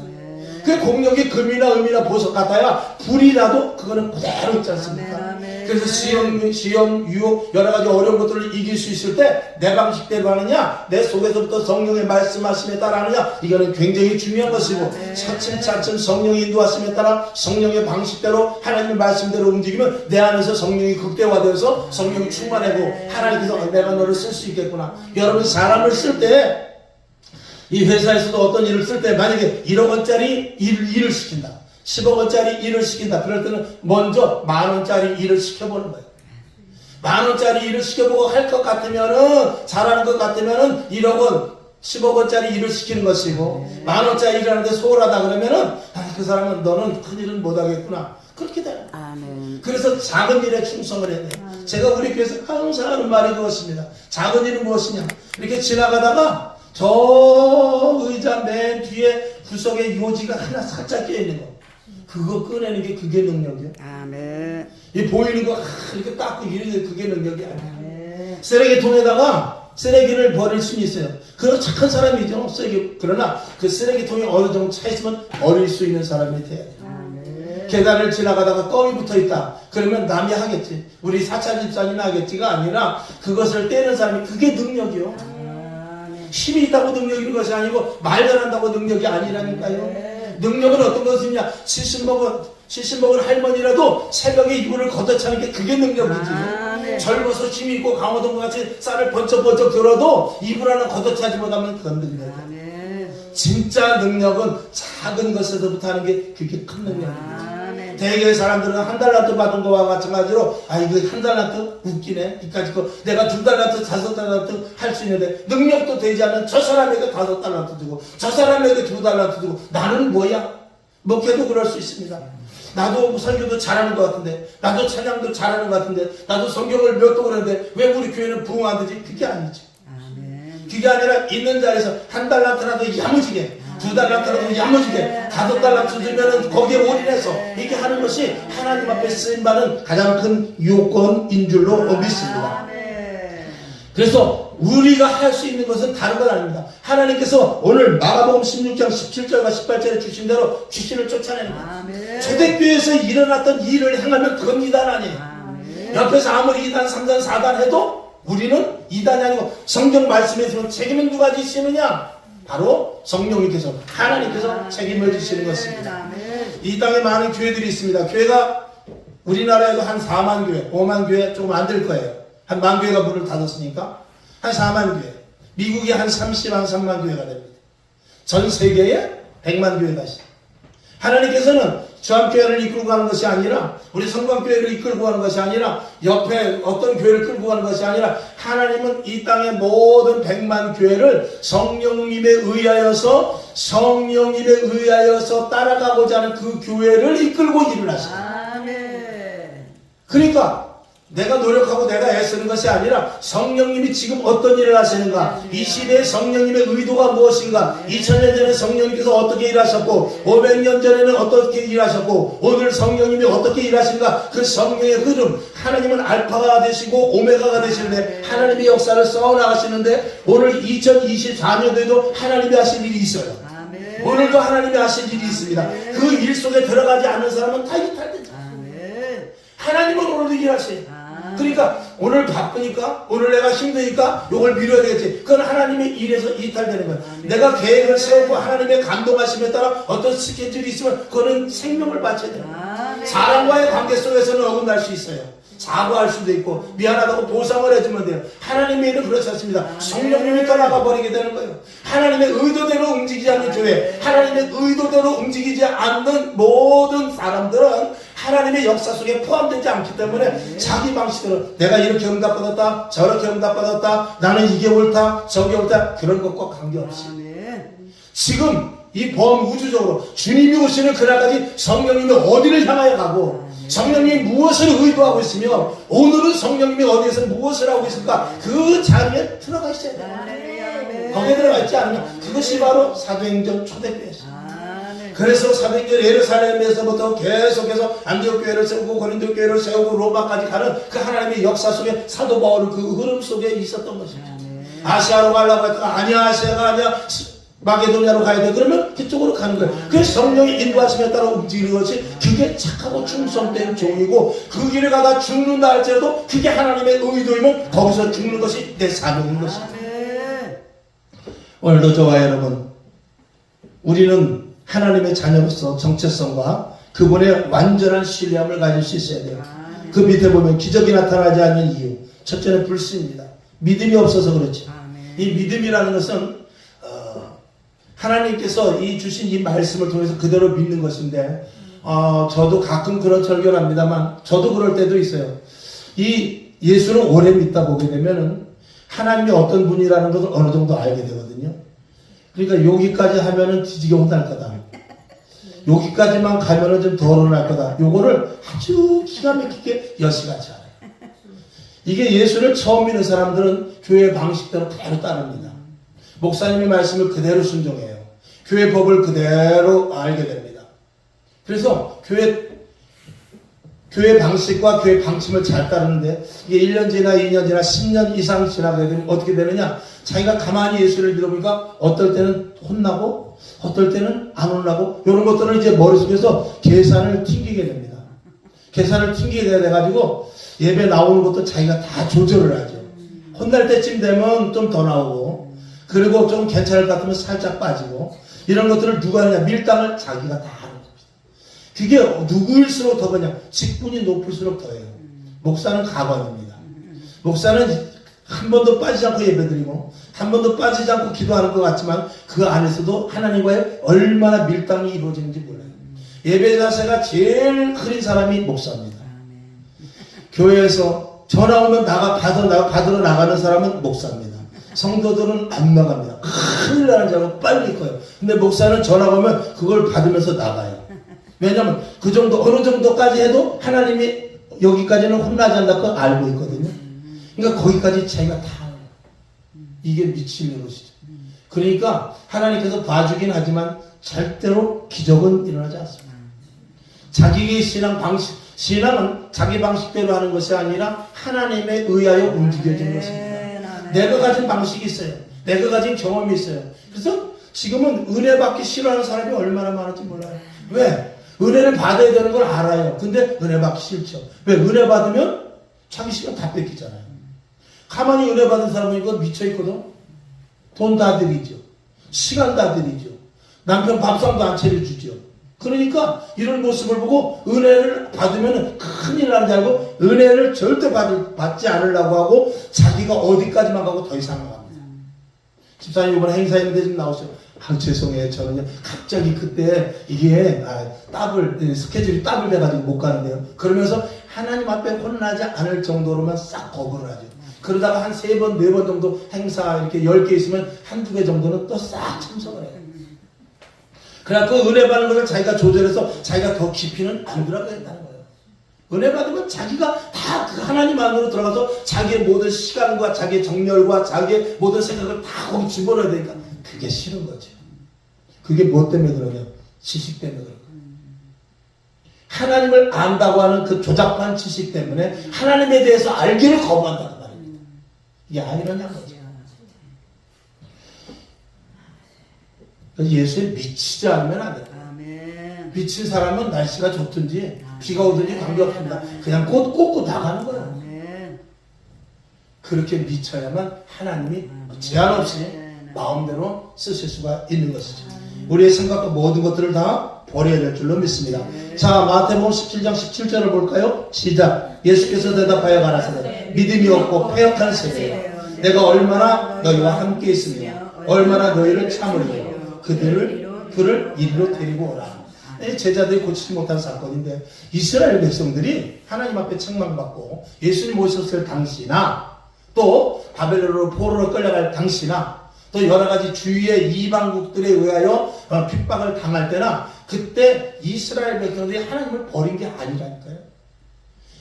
그 공력이 금이나 음이나 보석 같아야 불이라도 그거는 그대로 있지 않습니까? 그래서 시험, 유혹, 여러 가지 어려운 것들을 이길 수 있을 때 내 방식대로 하느냐, 내 속에서부터 성령의 말씀하심에 따라 하느냐, 이거는 굉장히 중요한 것이고 차츰차츰 성령의 인도하심에 따라 성령의 방식대로 하나님의 말씀대로 움직이면 내 안에서 성령이 극대화되어서 성령이 충만하고 하나님께서 내가 너를 쓸 수 있겠구나. 여러분 사람을 쓸 때 이 회사에서도 어떤 일을 쓸 때 만약에 1억 원짜리 일을 시킨다. 10억 원짜리 일을 시킨다. 그럴 때는 먼저 10,000원짜리 일을 시켜보는 거예요. 10,000원짜리 일을 시켜보고 할 것 같으면은, 잘하는 것 같으면은 1억 원, 10억 원짜리 일을 시키는 것이고, 10,000원짜리 일을 하는데 소홀하다 그러면은, 그 사람은 너는 큰 일은 못하겠구나. 그렇게 돼요. 그래서 작은 일에 충성을 해야 돼요. 제가 우리 교회에서 항상 하는 말이 그것입니다. 작은 일은 무엇이냐? 이렇게 지나가다가 저 의자 맨 뒤에 구석에 요지가 하나 살짝 껴있는 거. 그거 꺼내는 게 그게 능력이에요. 아멘. 이 보이는 거 이렇게 닦고 이런 게 그게 능력이 아니에요. 쓰레기통에다가 쓰레기를 버릴 수는 있어요. 그런 착한 사람이죠. 그러나 그 쓰레기통이 어느 정도 차 있으면 버릴 수 있는 사람이 돼야 돼요. 계단을 지나가다가 껌이 붙어있다. 그러면 남이 하겠지. 우리 사찰 집사님이 하겠지가 아니라 그것을 떼는 사람이 그게 능력이요. 힘이 있다고 능력이 있는 것이 아니고 말 잘한다고 능력이 아니라니까요. 능력은 어떤 것이냐? 70먹은 할머니라도 새벽에 이불을 걷어차는 게 그게 능력이지. 젊어서 힘이 있고 강호동과 같이 쌀을 번쩍번쩍 들어도 이불 하나 걷어차지 못하면 그건 능력이야. 진짜 능력은 작은 것에서부터 하는 게 그게 큰 능력이야. 대개 사람들은 한 달란트 받은 거와 마찬가지로 이거 한 달란트 웃기네. 이까짓 거 내가 2달란트 5달란트 할 수 있는데 능력도 되지 않는 저 사람에게 5달란트 주고 저 사람에게 2달란트 주고 나는 뭐야? 목회도 그럴 수 있습니다. 나도 설교도 잘하는 것 같은데, 나도 찬양도 잘하는 것 같은데, 나도 성경을 몇 도 그러는데 왜 우리 교회는 부흥 안 되지? 그게 아니지. 그게 아니라 있는 자리에서 1달란트라도 야무지게, 2달란트라도 야무지게, 5달란트 주면은 거기에 올인해서 이렇게 하는 것이 하나님 앞에 쓰임받는 가장 큰 요건인 줄로 믿습니다. 그래서 우리가 할 수 있는 것은 다른 건 아닙니다. 하나님께서 오늘 마가복음 16장 17절과 18절에 주신 대로 귀신을 쫓아내는 거예요. 초대교회에서 일어났던 일을 행하면 그건 이단 아니에요. 옆에서 아무리 2단, 3단, 4단 해도 우리는 이단이 아니고 성경 말씀에 지금 책임은 누가 지시느냐? 바로 성령님께서, 하나님께서 책임을 지시는 것입니다. 이 땅에 많은 교회들이 있습니다. 교회가 우리나라에도 한 4만 교회, 5만 교회 조금 안 될 거예요. 한 만 교회가 문을 닫았으니까 한 4만 교회. 미국이 한 30만, 3만 교회가 됩니다. 전 세계에 100만 교회가 있어요. 하나님께서는 주암교회를 이끌고 가는 것이 아니라, 우리 성광교회를 이끌고 가는 것이 아니라, 옆에 어떤 교회를 끌고 가는 것이 아니라, 하나님은 이 땅의 모든 100만 교회를 성령님에 의하여서 따라가고자 하는 그 교회를 이끌고 일을 하십니다. 그러니까 내가 노력하고 내가 애쓰는 것이 아니라 성령님이 지금 어떤 일을 하시는가, 이 시대에 성령님의 의도가 무엇인가, 2000년 전에 성령님께서 어떻게 일하셨고 500년 전에는 어떻게 일하셨고 오늘 성령님이 어떻게 일하시는가, 그 성령의 흐름, 하나님은 알파가 되시고 오메가가 되시는데 하나님의 역사를 써나가시는데 오늘 2024년도에도 하나님이 하실 일이 있어요. 오늘도 하나님이 하실 일이 있습니다. 그 일 속에 들어가지 않는 사람은 다 이탈된다. 하나님은 오늘도 일하세요. 그러니까 오늘 바쁘니까, 오늘 내가 힘드니까 요걸 미뤄야 되겠지. 그건 하나님의 일에서 이탈되는 거예요. 내가 계획을 세우고 하나님의 감동하심에 따라 어떤 스케줄이 있으면 그거는 생명을 바쳐야 돼요. 사람과의 관계 속에서는 어긋날 수 있어요. 사과할 수도 있고 미안하다고 보상을 해주면 돼요. 하나님의 일은 그렇지 않습니다. 성령님이 떠나가 버리게 되는 거예요. 하나님의 의도대로 움직이지 않는 교회, 하나님의 의도대로 움직이지 않는 모든 사람들은 하나님의 역사 속에 포함되지 않기 때문에 자기 방식대로 내가 이렇게 응답받았다, 저렇게 응답받았다, 나는 이게 옳다, 저게 옳다, 그런 것과 관계없이 지금 이 범우주적으로 주님이 오시는 그날까지 성령님이 어디를 향하여 가고 성령님이 무엇을 의도하고 있으며 오늘은 성령님이 어디에서 무엇을 하고 있을까, 그 자리에 들어가 있어야 돼요. 거기에 들어가 있지 않으면 그것이 바로 사도행전 초대교회였어요. 그래서 사도행전 예루살렘에서부터 계속해서 안디옥 교회를 세우고 고린도 교회를 세우고 로마까지 가는 그 하나님의 역사 속에 사도 바울은 그 흐름 속에 있었던 것입니다. 아시아로 가려고 했다가 아니야, 아시아가 아니야, 마게도냐로 가야 돼. 그러면 그쪽으로 가는 거예요. 그래서 성령의 인도하심에 따라 움직이는 것이 그게 착하고 충성된 종이고, 그 길을 가다 죽는다 할지라도 그게 하나님의 의도이면 거기서 죽는 것이 내 사명인 것입니다. 오늘도 저와 여러분, 우리는 하나님의 자녀로서 정체성과 그분의 완전한 신뢰함을 가질 수 있어야 돼요. 그 밑에 보면 기적이 나타나지 않는 이유, 첫째는 불신입니다. 믿음이 없어서 그렇지. 이 믿음이라는 것은 하나님께서 이 주신 이 말씀을 통해서 그대로 믿는 것인데, 저도 가끔 그런 절교를 합니다만, 저도 그럴 때도 있어요. 이 예수를 오래 믿다 보게 되면은 하나님이 어떤 분이라는 것을 어느 정도 알게 되거든요. 그러니까 여기까지 하면은 뒤지게 혼날 거다. 여기까지만 가면은 좀 덜어날 거다. 요거를 아주 기가 막히게 여시같이 알아요. 이게 예수를 처음 믿는 사람들은 교회 방식대로 그대로 따릅니다. 목사님의 말씀을 그대로 순종해요. 교회 법을 그대로 알게 됩니다. 그래서 교회 방식과 교회 방침을 잘 따르는데, 이게 1년 지나 2년 지나 10년 이상 지나게 되면 어떻게 되느냐? 자기가 가만히 예수를 믿어보니까 어떨 때는 혼나고 어떨 때는 안 혼나고, 이런 것들을 이제 머릿속에서 계산을 튕기게 됩니다. 계산을 튕기게 돼가지고 예배 나오는 것도 자기가 다 조절을 하죠. 혼날 때쯤 되면 좀 더 나오고, 그리고 좀 괜찮을 것 같으면 살짝 빠지고, 이런 것들을 누가 하느냐? 밀당을 자기가 다 하는 겁니다. 그게 누구일수록 더 그냥 직분이 높을수록 더해요. 목사는 가관입니다. 목사는 한 번도 빠지지 않고 예배드리고 한 번도 빠지지 않고 기도하는 것 같지만 그 안에서도 하나님과의 얼마나 밀당이 이루어지는지 몰라요. 예배 자세가 제일 흐린 사람이 목사입니다. 교회에서 전화 오면 받으러 나가는 사람은 목사입니다. 성도들은 안 나갑니다. 큰일 나는 줄 알고 빨리 커요. 근데 목사는 전화 오면 그걸 받으면서 나가요. 왜냐하면 그 정도, 어느 정도까지 해도 하나님이 여기까지는 혼나지 않는다고 알고 있거든요. 그러니까 거기까지 자기가 다 알아요. 이게 미칠 노릇이죠. 그러니까 하나님께서 봐주긴 하지만 절대로 기적은 일어나지 않습니다. 자기의 신앙은 자기 방식대로 하는 것이 아니라 하나님에 의하여 움직여지는 것입니다. 내가 가진 방식이 있어요. 내가 가진 경험이 있어요. 그래서 지금은 은혜 받기 싫어하는 사람이 얼마나 많은지 몰라요. 왜? 은혜를 받아야 되는 걸 알아요. 근데 은혜 받기 싫죠. 왜? 은혜 받으면 자기 시간 다 뺏기잖아요. 가만히 은혜 받은 사람은 이거 미쳐있거든. 돈 다 드리죠. 시간 다 드리죠. 남편 밥상도 안 차려주죠. 그러니까 이런 모습을 보고 은혜를 받으면 큰일 나는 줄 알고 은혜를 절대 받지 않으려고 하고 자기가 어디까지만 가고 더 이상 나갑니다. 집사님 이번에 행사 있는데 좀 나오세요. 죄송해요. 저는요 갑자기 그때 이게 스케줄이 따블 돼가지고 못 가는데요. 그러면서 하나님 앞에 혼나지 않을 정도로만 싹 거부를 하죠. 그러다가 한 3번, 4번 정도 행사 이렇게 10개 있으면 한두 개 정도는 또 싹 참석을 해요. 그래갖고 은혜 받는 것을 자기가 조절해서 자기가 더 깊이는 안 들어가겠다는 거예요. 은혜 받으면 자기가 다 그 하나님 안으로 들어가서 자기의 모든 시간과 자기의 정열과 자기의 모든 생각을 다 거기 집어넣어야 되니까 그게 싫은 거죠. 그게 뭐 때문에 그러냐? 지식 때문에 그런 거예요. 하나님을 안다고 하는 그 조잡한 지식 때문에 하나님에 대해서 알기를 거부한다는 말입니다. 이게 아니라는 거죠. 예수에 미치지 않으면 안 된다. 미친 사람은 날씨가 좋든지 비가 오든지 관계없습니다. 그냥 꽂고 나가는 거예요. 그렇게 미쳐야만 하나님이 제한 없이 마음대로 쓰실 수가 있는 것이죠. 우리의 생각과 모든 것들을 다 버려야 될 줄로 믿습니다. 자, 마태복음 17장 17절을 볼까요? 시작. 예수께서 대답하여 가라사대 믿음이 없고 패역한 세대여, 내가 얼마나 너희와 함께 있으며 얼마나 너희를 참으리요. 그를 이리로 데리고 오라. 제자들이 고치지 못한 사건인데, 이스라엘 백성들이 하나님 앞에 책망받고 예수님 오셨을 당시나 또 바벨론으로 포로로 끌려갈 당시나 또 여러가지 주위의 이방국들에 의하여 핍박을 당할 때나, 그때 이스라엘 백성들이 하나님을 버린 게 아니라니까요.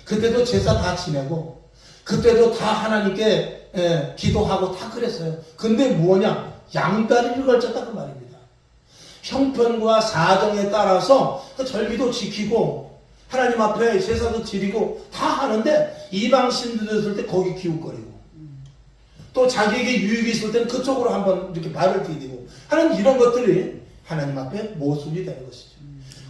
그때도 제사 다 지내고 그때도 다 하나님께 기도하고 다 그랬어요. 근데 뭐냐? 양다리를 걸쳤다 그 말입니다. 형편과 사정에 따라서 절기도 지키고 하나님 앞에 제사도 드리고 다 하는데, 이방 신들이 있을 때 거기 기웃거리고 또 자기에게 유익이 있을 때는 그쪽으로 한번 이렇게 발을 디디고 하는 이런 것들이 하나님 앞에 모순이 되는 것이죠.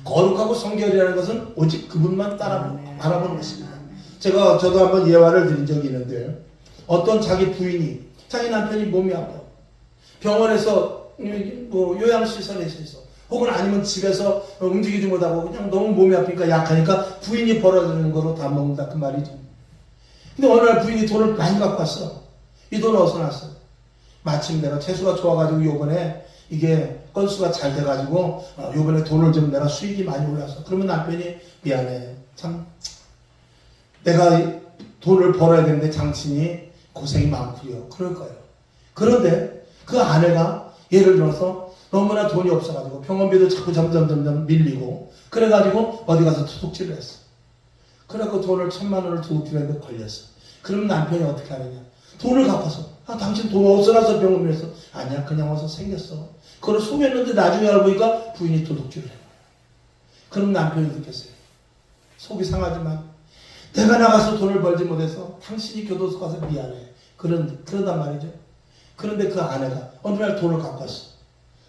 거룩하고 성결이라는 것은 오직 그분만 바라보는 것입니다. 저도 한번 예화를 드린 적이 있는데, 어떤 자기 부인이, 자기 남편이 몸이 아파 병원에서 요양시설에서 있어, 혹은 아니면 집에서 움직이지 못하고 그냥 너무 몸이 아프니까 약하니까 부인이 벌어주는 거로 다 먹는다 그 말이죠. 근데 어느 날 부인이 돈을 많이 갖고 왔어. 이 돈 어디서 났어? 마침 내가 재수가 좋아가지고 요번에 이게 건수가 잘 돼가지고 요번에 돈을 좀 내가 수익이 많이 올라서 그러면 남편이 미안해 참 내가 돈을 벌어야 되는데 장친이 고생이 많고요 그럴 거예요. 그런데 그 아내가 예를 들어서 너무나 돈이 없어가지고 병원비도 자꾸 점점 밀리고 그래가지고 어디 가서 도둑질을 했어. 그래갖고 돈을 1,000만 원을 도둑질했는데 걸렸어. 그럼 남편이 어떻게 하느냐. 돈을 갚아서 당신 돈 어디서 나서 병원비를 했어. 아니야 그냥 와서 생겼어. 그걸 속였는데 나중에 알고 보니까 부인이 도둑질을 해. 그럼 남편이 느꼈어요. 속이 상하지만 내가 나가서 돈을 벌지 못해서 당신이 교도소 가서 미안해. 그러단 말이죠. 그런데 그 아내가 어느 날 돈을 갖고 왔어.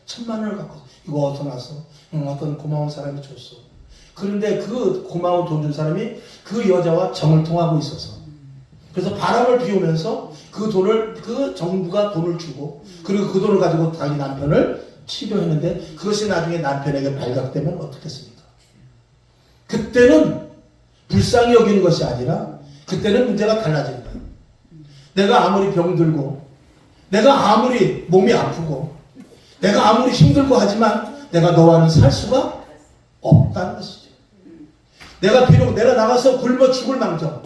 1,000만 원을 갖고 왔어. 이거 어디서 났어? 어떤 고마운 사람이 줬어. 그런데 그 고마운 돈 준 사람이 그 여자와 정을 통하고 있어서 그래서 바람을 피우면서 그 돈을 그 정부가 돈을 주고 그리고 그 돈을 가지고 자기 남편을 치료했는데 그것이 나중에 남편에게 발각되면 어떻겠습니까? 그때는 불쌍히 여기는 것이 아니라 그때는 문제가 달라지는 거예요. 내가 아무리 병들고 내가 아무리 몸이 아프고 내가 아무리 힘들고 하지만 내가 너와는 살 수가 없다는 것이죠. 내가 비록 내가 나가서 굶어 죽을 망정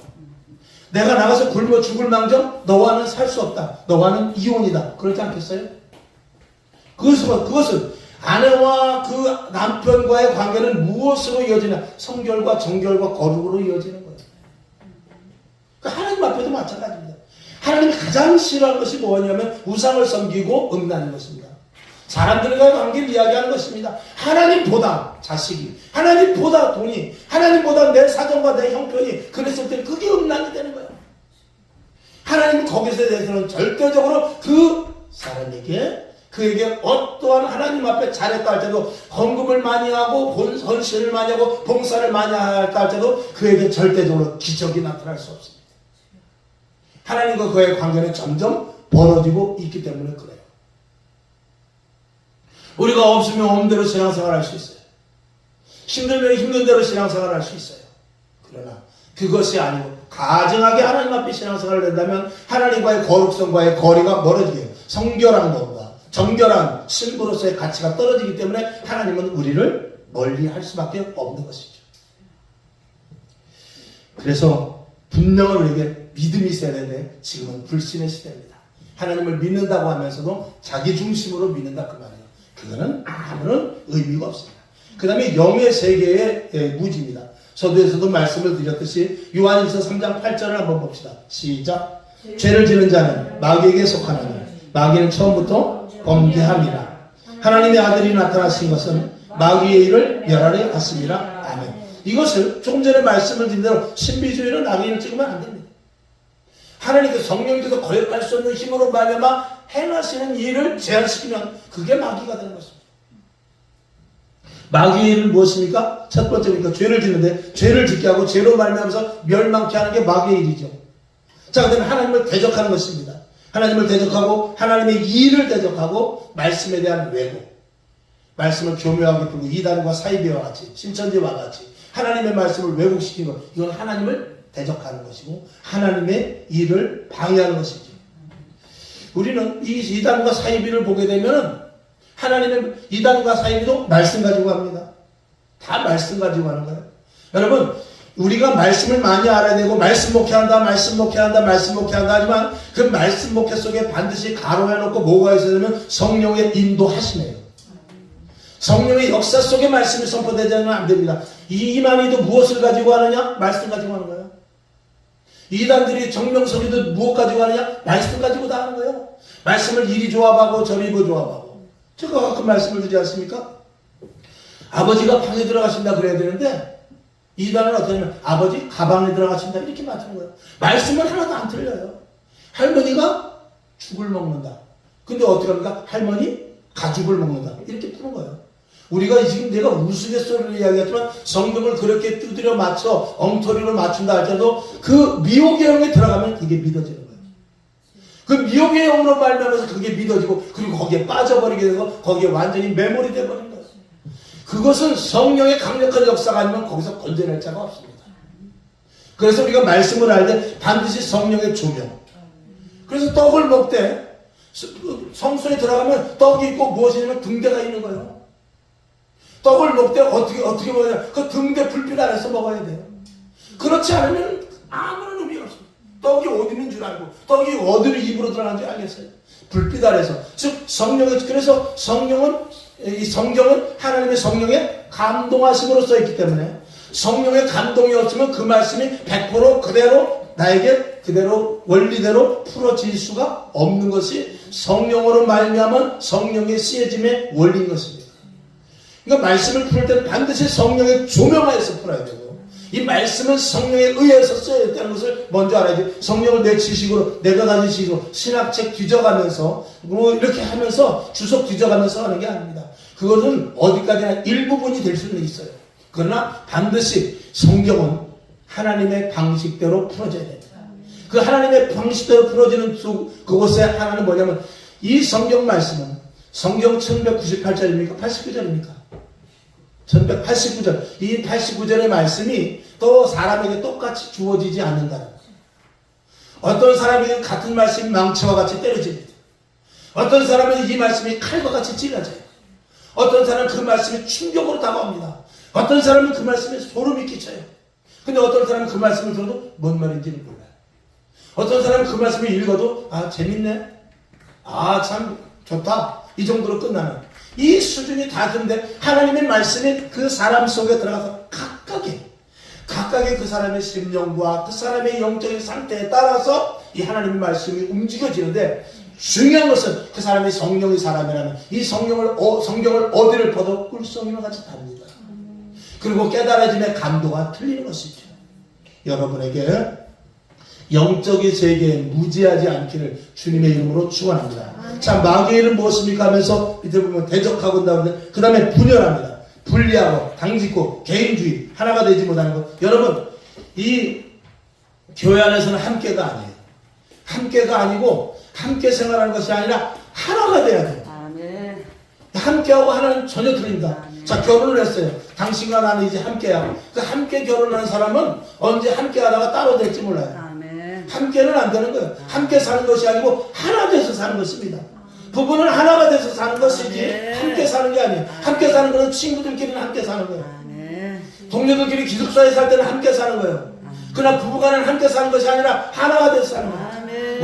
내가 나가서 굶어 죽을 망정 너와는 살 수 없다. 너와는 이혼이다. 그렇지 않겠어요? 그것은 아내와 그 남편과의 관계는 무엇으로 이어지냐? 성결과 정결과 거룩으로 이어지는 거예요. 그러니까 하나님 앞에도 마찬가지입니다. 하나님이 가장 싫어하는 것이 뭐냐면 우상을 섬기고 음란한 것입니다. 사람들과의 관계를 이야기하는 것입니다. 하나님보다 자식이, 하나님보다 돈이, 하나님보다 내 사정과 내 형편이 그랬을 때 그게 음란이 되는 거예요. 하나님은 거기서 대해서는 절대적으로 그 사람에게 그에게 어떠한 하나님 앞에 잘했다 할때도 헌금을 많이 하고 헌신을 많이 하고 봉사를 많이 했다 할때도 그에게 절대적으로 기적이 나타날 수 없습니다. 하나님과 그의 관계는 점점 벌어지고 있기 때문에 그래요. 우리가 없으면 없는 대로 신앙생활 할 수 있어요. 힘들면 힘든 대로 신앙생활 할 수 있어요. 그러나 그것이 아니고 가정하게 하나님 앞에 신앙생활을 한다면 하나님과의 거룩성과의 거리가 멀어지게 해요. 성결한 것과 정결한 신부로서의 가치가 떨어지기 때문에 하나님은 우리를 멀리할 수밖에 없는 것이죠. 그래서 분명히 우리에게 믿음이 있어야 되는데 지금은 불신의 시대입니다. 하나님을 믿는다고 하면서도 자기 중심으로 믿는다 그 말이에요. 그거는 아무런 의미가 없습니다. 그 다음에 영의 세계의 무지입니다. 서두에서도 말씀을 드렸듯이 요한일서 3장 8절을 한번 봅시다. 시작. 죄를 지는 자는 마귀에게 속하나니 마귀는 처음부터 범죄함이라. 하나님의 아들이 나타나신 것은 마귀의 일을 멸하려 왔습니다. 아멘. 이것을 조금 전에 말씀을 드린 대로 신비주의는 낙인을 찍으면 안 됩니다. 하나님께서 성령께서 거역할 수 없는 힘으로 말미암아 행하시는 일을 제한시키면 그게 마귀가 되는 것입니다. 마귀의 일은 무엇입니까? 첫 번째니까 죄를 짓는데 죄를 짓게 하고 죄로 말미암아서 멸망케 하는 게 마귀의 일이죠. 자, 그다음에 하나님을 대적하는 것입니다. 하나님을 대적하고 하나님의 일을 대적하고 말씀에 대한 왜곡, 말씀을 교묘하게 풀고 이단과 사이비와 같이 신천지와 같이 하나님의 말씀을 왜곡시키는 것, 이건 하나님을 대적하는 것이고 하나님의 일을 방해하는 것이죠. 우리는 이 이단과 사이비를 보게 되면 하나님의 이단과 사이비도 말씀 가지고 합니다. 다 말씀 가지고 하는 거예요. 여러분, 우리가 말씀을 많이 알아야 되고 말씀 목회한다 말씀 목회한다 말씀 목회한다 하지만 그 말씀 목회 속에 반드시 가로해놓고 뭐가 있어야 되면 성령의 인도하심이에요. 성령의 역사 속에 말씀이 선포되지는 안 됩니다. 이 이만희도 무엇을 가지고 하느냐? 말씀 가지고 하는 거예요. 이단들이 정명석이도 무엇 가지고 하느냐? 말씀 가지고 다 하는 거예요. 말씀을 이리 조합하고 저리 조합하고. 제가 가끔 말씀을 드리지 않습니까? 아버지가 방에 들어가신다 그래야 되는데 이단은 어떻게 하냐면 아버지 가방에 들어가신다 이렇게 맞추는 거예요. 말씀은 하나도 안 틀려요. 할머니가 죽을 먹는다. 근데 어떻게 합니까? 할머니 가죽을 먹는다. 이렇게 푸는 거예요. 우리가 지금 내가 우스갯소리를 이야기했지만 성경을 그렇게 두드려 맞춰 엉터리로 맞춘다 할때도 그 미혹의 영에 들어가면 그게 믿어지는 거예요. 그 미혹의 영으로 말미암아서 그게 믿어지고 그리고 거기에 빠져버리게 되고 거기에 완전히 메모리 돼버리는 거예요. 그것은 성령의 강력한 역사가 아니면 거기서 건져낼 자가 없습니다. 그래서 우리가 말씀을 할 때 반드시 성령의 조명. 그래서 떡을 먹되 성소에 들어가면 떡이 있고 무엇이냐면 등대가 있는 거예요. 떡을 먹을 때 어떻게 먹어야 돼? 그 등대 불빛 아래서 먹어야 돼요. 그렇지 않으면 아무런 의미가 없어요. 떡이 어디 있는 줄 알고, 떡이 어디로 입으로 들어가는 줄 알겠어요. 불빛 아래서. 즉, 그래서 이 성경은 하나님의 성령의 감동하심으로 써있기 때문에 성령의 감동이 없으면 그 말씀이 100% 그대로 나에게 그대로 원리대로 풀어질 수가 없는 것이 성령으로 말미암은 성령의 쓰여짐의 원리인 것입니다. 그러니까 말씀을 풀 때는 반드시 성령의 조명하에서 풀어야 되고, 이 말씀은 성령에 의해서 써야 된다는 것을 먼저 알아야지. 성령을 내 지식으로, 내가 가진 지식으로 신학책 뒤져가면서 뭐 이렇게 하면서 주석 뒤져가면서 하는 게 아닙니다. 그것은 어디까지나 일부분이 될 수는 있어요. 그러나 반드시 성경은 하나님의 방식대로 풀어져야 됩니다. 그 하나님의 방식대로 풀어지는 그곳에 하나는 뭐냐면, 이 성경 말씀은 성경 1198절입니까? 89절입니까? 1189절. 이 89절의 말씀이 또 사람에게 똑같이 주어지지 않는다는 거예요. 어떤 사람에게는 같은 말씀이 망치와 같이 때려집니다. 어떤 사람에게는 이 말씀이 칼과 같이 찔러져요. 어떤 사람은 그 말씀이 충격으로 다가옵니다. 어떤 사람은 그 말씀에 소름이 끼쳐요. 근데 어떤 사람은 그 말씀을 들어도 뭔 말인지는 몰라요. 어떤 사람은 그 말씀을 읽어도 재밌네, 참 좋다, 이 정도로 끝나는 이 수준이 다른데, 하나님의 말씀이 그 사람 속에 들어가서 각각의 그 사람의 심령과 그 사람의 영적인 상태에 따라서 이 하나님의 말씀이 움직여지는데, 중요한 것은 그 사람이 성령의 사람이라면 이 성경을 어디를 봐도 꿀송이와 같이 다릅니다. 그리고 깨달아짐의 감도가 틀리는 것이죠. 여러분에게 영적인 세계에 무지하지 않기를 주님의 이름으로 축원합니다. 자, 마귀의 일은 무엇입니까 하면서 밑에 보면 대적하고 온다는데, 그 다음에 분열합니다. 분리하고 당짓고 개인주의, 하나가 되지 못하는 것. 여러분, 이 교회 안에서는 함께가 아니에요. 함께가 아니고 함께 생활하는 것이 아니라 하나가 돼야 돼요. 아멘. 함께하고 하나는 전혀 틀린다. 자, 결혼을 했어요. 당신과 나는 이제 함께하고. 그 함께 결혼한 사람은 언제 함께하다가 따로 될지 몰라요. 아멘. 함께는 안 되는 거예요. 함께 사는 것이 아니고 하나 돼서 사는 것입니다. 부부는 하나가 돼서 사는 것이지 함께 사는 게 아니에요. 함께 사는 것은 친구들끼리는 함께 사는 거예요. 동료들끼리 기숙사에 살 때는 함께 사는 거예요. 그러나 부부간은 함께 사는 것이 아니라 하나가 돼서 사는 거예요.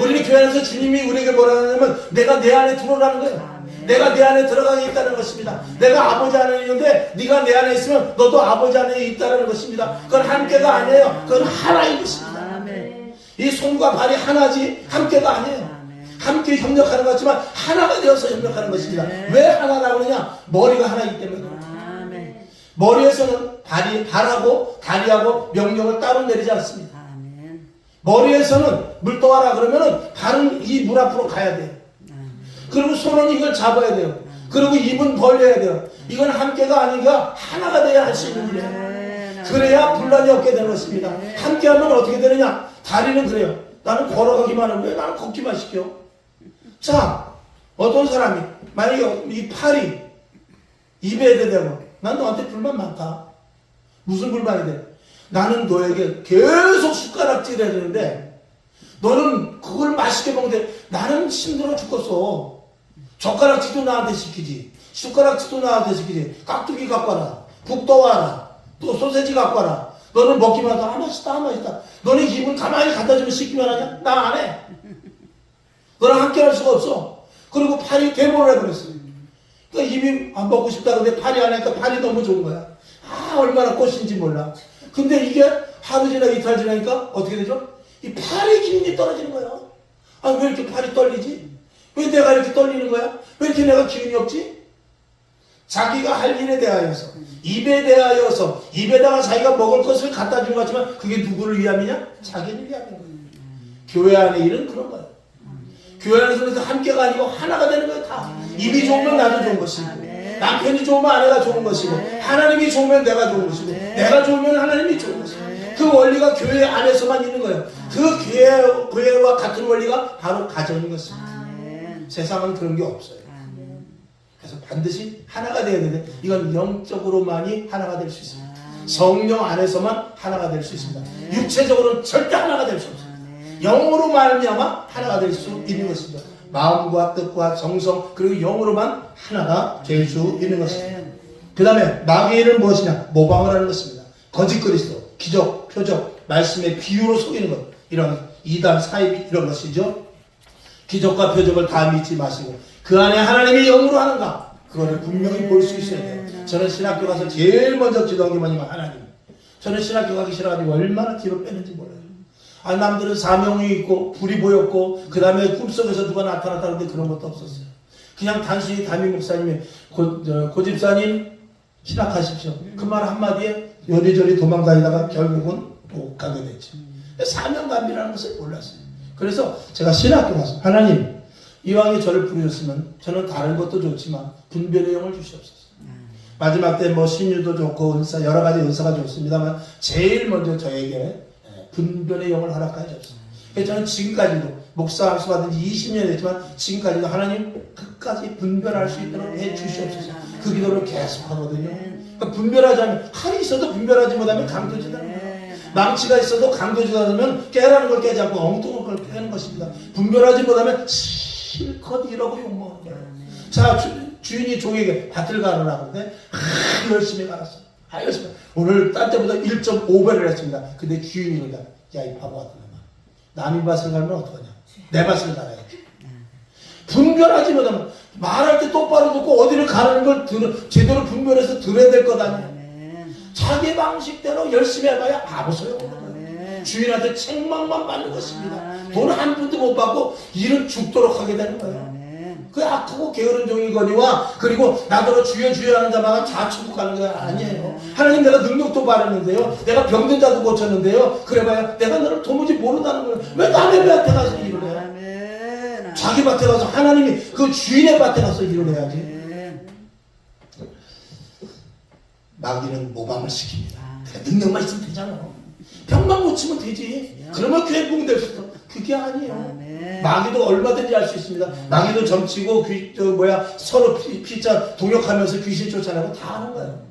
우리는 교회 안에서 주님이 우리에게 뭐라 하냐면, 내가 내 안에 들어오라는 거예요. 내가 내 안에 들어가게 있다는 것입니다. 내가 아버지 안에 있는데 네가 내 안에 있으면 너도 아버지 안에 있다는 것입니다. 그건 함께가 아니에요. 그건 하나인 것입니다. 이 손과 발이 하나지 함께가 아니에요. 함께 협력하는 것 같지만 하나가 되어서 협력하는 것입니다. 왜 하나라고 그러냐? 머리가 하나이기 때문에 그렇죠. 머리에서는 발하고 다리하고 명령을 따로 내리지 않습니다. 머리에서는 물 떠와라 그러면은 발은 이 물 앞으로 가야 돼요. 그리고 손은 이걸 잡아야 돼요. 그리고 입은 벌려야 돼요. 이건 함께가 아니라 하나가 돼야 할 수 있는 일이에요. 그래야 분란이 없게 되는 것입니다. 함께하면 어떻게 되느냐? 다리는 그래요. 나는 걸어가기만 하면 왜 나는 걷기만 시켜? 자, 어떤 사람이 만약에 이 팔이 입에 대대고, 난 너한테 불만 많다. 무슨 불만이 돼? 나는 너에게 계속 숟가락질 해야 되는데 너는 그걸 맛있게 먹는데 나는 힘들어 죽겠어. 젓가락질도 나한테 시키지, 숟가락질도 나한테 시키지. 깍두기 갖고 와라, 국 떠와라, 또 소세지 갖고 와라. 너는 먹기만 하다 맛있다 맛있다. 너는 입은 가만히 갖다 주면 씻기만 하냐? 나 안 해. 너랑 함께 할 수가 없어. 그리고 팔이 데모를 해버렸어. 그러니까 입이 안 먹고 싶다 근데 팔이 안 하니까 팔이 너무 좋은 거야. 얼마나 꽃인지 몰라. 근데 이게 하루 지나 이틀 지나니까 어떻게 되죠? 이 팔의 기운이 떨어지는 거야. 왜 이렇게 팔이 떨리지? 왜 내가 이렇게 떨리는 거야? 왜 이렇게 내가 기운이 없지? 자기가 할 일에 대하여서, 입에 대하여서, 입에다가 자기가 먹을 것을 갖다 준 것 같지만 그게 누구를 위함이냐? 자기를 위함인 거예요. 교회 안의 일은 그런 거예요. 교회 안에서 함께가 아니고 하나가 되는 거예요. 다. 입이 좋으면 나도 좋은 것이고, 남편이 좋으면 아내가 좋은 것이고, 하나님이 좋으면 내가 좋은 것이고, 내가 좋으면 하나님이 좋은 것이고, 그 원리가 교회 안에서만 있는 거예요. 그 교회와 같은 원리가 바로 가정인 것입니다. 세상은 그런 게 없어요. 그래서 반드시 하나가 되어야 되는데, 이건 영적으로만이 하나가 될 수 있습니다. 성령 안에서만 하나가 될 수 있습니다. 육체적으로는 절대 하나가 될 수 없습니다. 영으로 말미암아 하나가 될 수 있는 것입니다. 마음과 뜻과 정성 그리고 영으로만 하나가 될 수 있는 것입니다. 그 다음에 마귀는 무엇이냐? 모방을 하는 것입니다. 거짓 그리스도, 기적, 표적, 말씀의 비유로 속이는 것, 이런 이단, 사입 이런 것이죠. 기적과 표적을 다 믿지 마시고 그 안에 하나님이 영으로 하는가? 그거를 분명히 볼 수 있어야 돼요. 저는 신학교 가서 제일 먼저 기도한 게 뭐냐면 하나님. 저는 신학교 가기 싫어가지고 얼마나 뒤로 빼는지 몰라요. 아, 남들은 사명이 있고 불이 보였고 그 다음에 꿈속에서 누가 나타났다는데 그런 것도 없었어요. 그냥 단순히 담임 목사님이 고집사님 신학하십시오. 그 말 한마디에 요리조리 도망다니다가 결국은 또 가게 됐죠. 사명감이라는 것을 몰랐어요. 그래서 제가 신학교 가서 하나님 이왕에 저를 부르셨으면 저는 다른 것도 좋지만 분별의 영을 주시옵소서. 마지막 때 뭐 신유도 좋고 은사 여러 가지 은사가 좋습니다만 제일 먼저 저에게 분별의 영을 허락하여 주옵소서. 그래서 저는 지금까지도 목사 안수 받은 지 20년이 됐지만 지금까지도 하나님 끝까지 분별할 수 있도록 해 주시옵소서. 그 기도를 계속 하거든요. 그러니까 분별하지 않으면 칼이 있어도 분별하지 못하면 강도지다는 거예요. 망치가 있어도 강도지다 않으면 깨라는 걸 깨지 않고 엉뚱한 걸 깨는 것입니다. 분별하지 못하면 실컷 이러고 욕먹는 거예요. 자, 주인이 종에게 밭을 가르라고 하는데 열심히 갈았어. 열심히. 오늘 딴 때보다 1.5배를 했습니다. 근데 주인이 그러니까 야, 이 바보 같은 놈아. 남의 밭을 가면 어떡하냐. 내 밭을 갈아야지. 분별하지 못하면 말할 때 똑바로 듣고 어디를 가르는 걸 제대로 분별해서 들어야 될 것 아니에요. 자기 방식대로 열심히 해봐야 아무 소용없는 거예요. 주인한테 책망만 받는 것입니다. 돈 한 푼도 못 받고 일은 죽도록 하게 되는 거예요. 그 악하고 게으른 종이거니와 그리고 나더러 주여 주여 하는 자마다 자축하는 거 아니에요. 하나님 내가 능력도 바랐는데요. 내가 병든 자도 고쳤는데요. 그래봐야 내가 너를 도무지 모른다는 거예요. 왜 남의 밭에 가서 일을 해요? 자기 밭에 가서 하나님이 그 주인의 밭에 가서 일을 해야지. 마귀는 모방을 시킵니다. 능력만 있으면 되잖아. 병만 고치면 되지. 그러면 교회 붕댈 수 있어. 그게 아니에요. 마귀도 얼마든지 할 수 있습니다. 마귀도 점치고 서로 피자 동역하면서 귀신 쫓아내고 다 하는 거예요.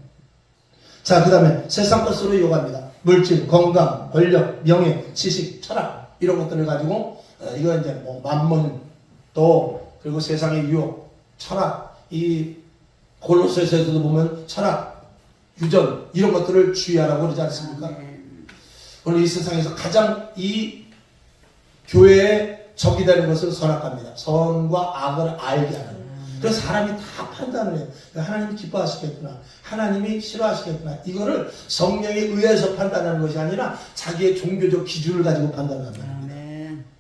자, 그 다음에 세상 것으로 이용합니다. 물질, 건강, 권력, 명예, 지식, 철학 이런 것들을 가지고 이거 이제 뭐 만몬 또 그리고 세상의 유혹, 철학 이 골로새서에서도 보면 철학 유전 이런 것들을 주의하라고 그러지 않습니까? 오늘 이 세상에서 가장 이 교회의 적이 되는 것은 선악과입니다. 선과 악을 알게 하는. 그래서 사람이 다 판단을 해요. 하나님이 기뻐하시겠구나. 하나님이 싫어하시겠구나. 이거를 성령에 의해서 판단하는 것이 아니라 자기의 종교적 기준을 가지고 판단하는 겁니다.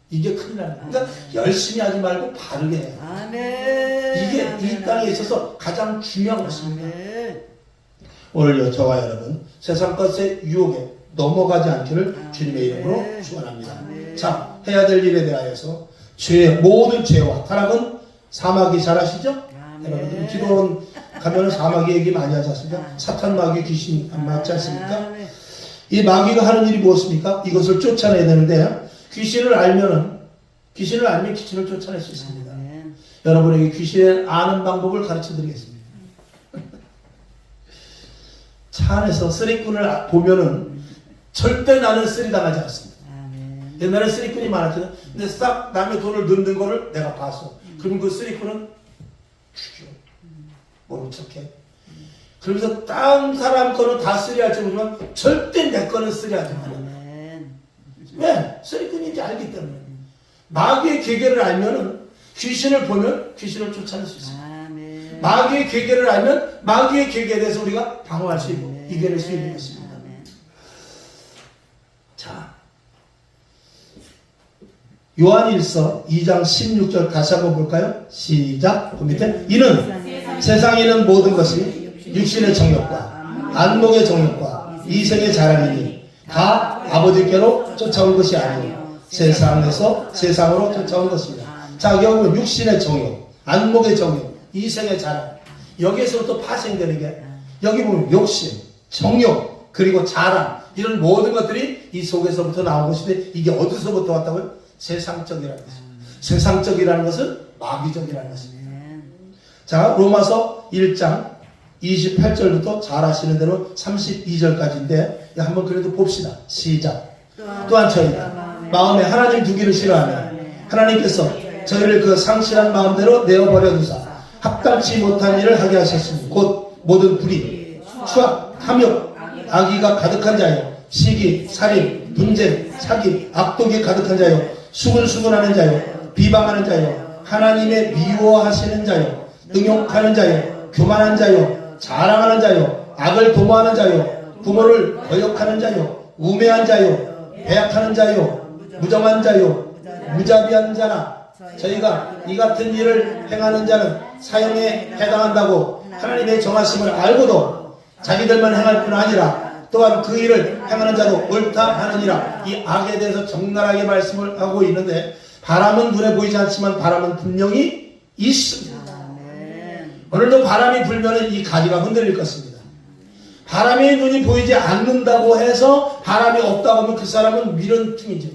이게 큰일 나는 거예요. 그러니까 열심히 하지 말고 바르게 해요. 이게 이 땅에 있어서 가장 중요한 것입니다. 오늘 저와 여러분 세상 것의 유혹에 넘어가지 않기를 주님의 이름으로 축원합니다. 자, 해야 될 일에 대하여서 모든 죄와 타락은 사마귀 잘 아시죠? 여러분 기도원 가면 사마귀 얘기 많이 하지 않습니까? 사탄 마귀 귀신 맞지 않습니까? 이 마귀가 하는 일이 무엇입니까? 이것을 쫓아내야 되는데 귀신을 알면 귀신을 쫓아낼 수 있습니다. 여러분에게 귀신을 아는 방법을 가르쳐 드리겠습니다. 차 안에서 쓰리꾼을 보면은 절대 나는 쓰리 당하지 않습니다. 옛날에 쓰리꾼이 많았거든. 근데 싹 남의 돈을 넣는 거를 내가 봤어. 그러면 그 쓰리꾼은 죽여. 모른 척해. 그러면서 다른 사람 거는 다 쓰리할지 모르지만 절대 내 거는 쓰리하지 말아요. 왜? 쓰리꾼인지 알기 때문에. 마귀의 계계를 알면은 귀신을 보면 귀신을 쫓아낼 수 있습니다. 마귀의 계계를 알면 마귀의 계계에 대해서 우리가 방어할 수 있고 이겨낼 수 있는 것입니다. 자, 요한일서 2장 16절 다시 한번 볼까요? 시작. 그 밑에 이는 세상에 있는 모든 것이 육신의 정욕과 안목의 정욕과 이생의 자랑이니 다 아버지께로 쫓아온 것이 아니요 세상에서 세상으로 쫓아온 것입니다. 자, 여기 육신의 정욕, 안목의 정욕, 이생의 자랑. 여기에서부터 파생되는 게 여기 보면 욕심, 정욕, 그리고 자랑 이런 모든 것들이 이 속에서부터 나온 것인데 이게 어디서부터 왔다고요? 세상적이라는 것입니다. 세상적이라는 것은 마귀적이라는 것입니다. 자, 로마서 1장 28절부터 잘 아시는 대로 32절까지인데 한번 그래도 봅시다. 시작. 또한 저희가 마음에 하나님 두기를 싫어하며 하나님께서 저희를 그 상실한 마음대로 내어버려 두사 합당치 못한 일을 하게 하셨으니 곧 모든 불의, 추악, 탐욕, 악의가 가득한 자요, 시기, 살인, 분쟁, 사기, 악독이 가득한 자요, 수군수군하는 자요, 비방하는 자요, 하나님의 미워하시는 자요, 능욕하는 자요, 교만한 자요, 자랑하는 자요, 악을 도모하는 자요, 부모를 거역하는 자요, 우매한 자요, 배약하는 자요, 무정한 자요, 무자비한 자나 저희가 이 같은 일을 행하는 자는 사형에 해당한다고 하나님의 정하심을 알고도 자기들만 행할 뿐 아니라 또한 그 일을 행하는 자도 옳다 하느니라. 이 악에 대해서 적나라하게 말씀을 하고 있는데 바람은 눈에 보이지 않지만 바람은 분명히 있습니다. 오늘도 바람이 불면 이 가지가 흔들릴 것입니다. 바람의 눈이 보이지 않는다고 해서 바람이 없다고 하면 그 사람은 미련충이죠.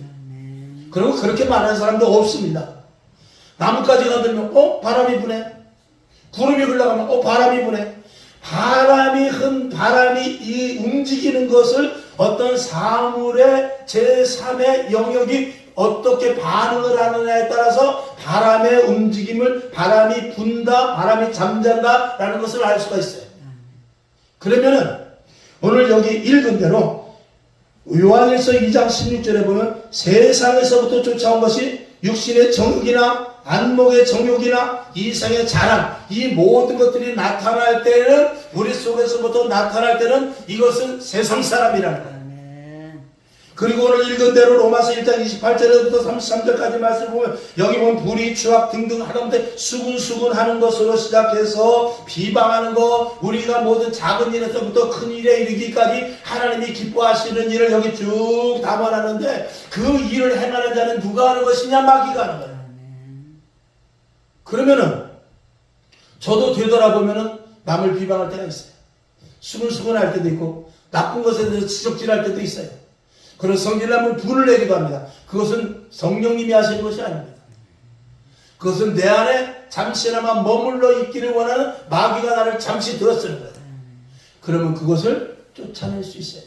그리고 그렇게 말하는 사람도 없습니다. 나뭇가지가 들면 바람이 부네. 구름이 흘러가면 바람이 부네. 바람이 이 움직이는 것을 어떤 사물의 제3의 영역이 어떻게 반응을 하느냐에 따라서 바람의 움직임을 바람이 분다, 바람이 잠잔다 라는 것을 알 수가 있어요. 그러면은 오늘 여기 읽은 대로 요한일서 2장 16절에 보면 세상에서부터 쫓아온 것이 육신의 정욕이나 안목의 정욕이나 이상의 자랑, 이 모든 것들이 나타날 때는 우리 속에서부터 나타날 때는 이것은 세상 사람이라는 거예요. 그리고 오늘 읽은 대로 로마서 1장 28절부터 33절까지 말씀을 보면 여기 보면 불의, 추악 등등 하다못해 수군수군 하는 것으로 시작해서 비방하는 것, 우리가 모든 작은 일에서부터 큰 일에 이르기까지 하나님이 기뻐하시는 일을 여기 쭉 담아놨는데 그 일을 행하는 자는 누가 하는 것이냐? 마귀가 하는 거예요. 그러면은 저도 되돌아보면은 남을 비방할 때가 있어요. 수군수군할 때도 있고 나쁜 것에 대해서 지적질할 때도 있어요. 그런 성질나면 분을 내기도 합니다. 그것은 성령님이 하시는 것이 아닙니다. 그것은 내 안에 잠시나마 머물러 있기를 원하는 마귀가 나를 잠시 들었을 거예요. 그러면 그것을 쫓아낼 수 있어요.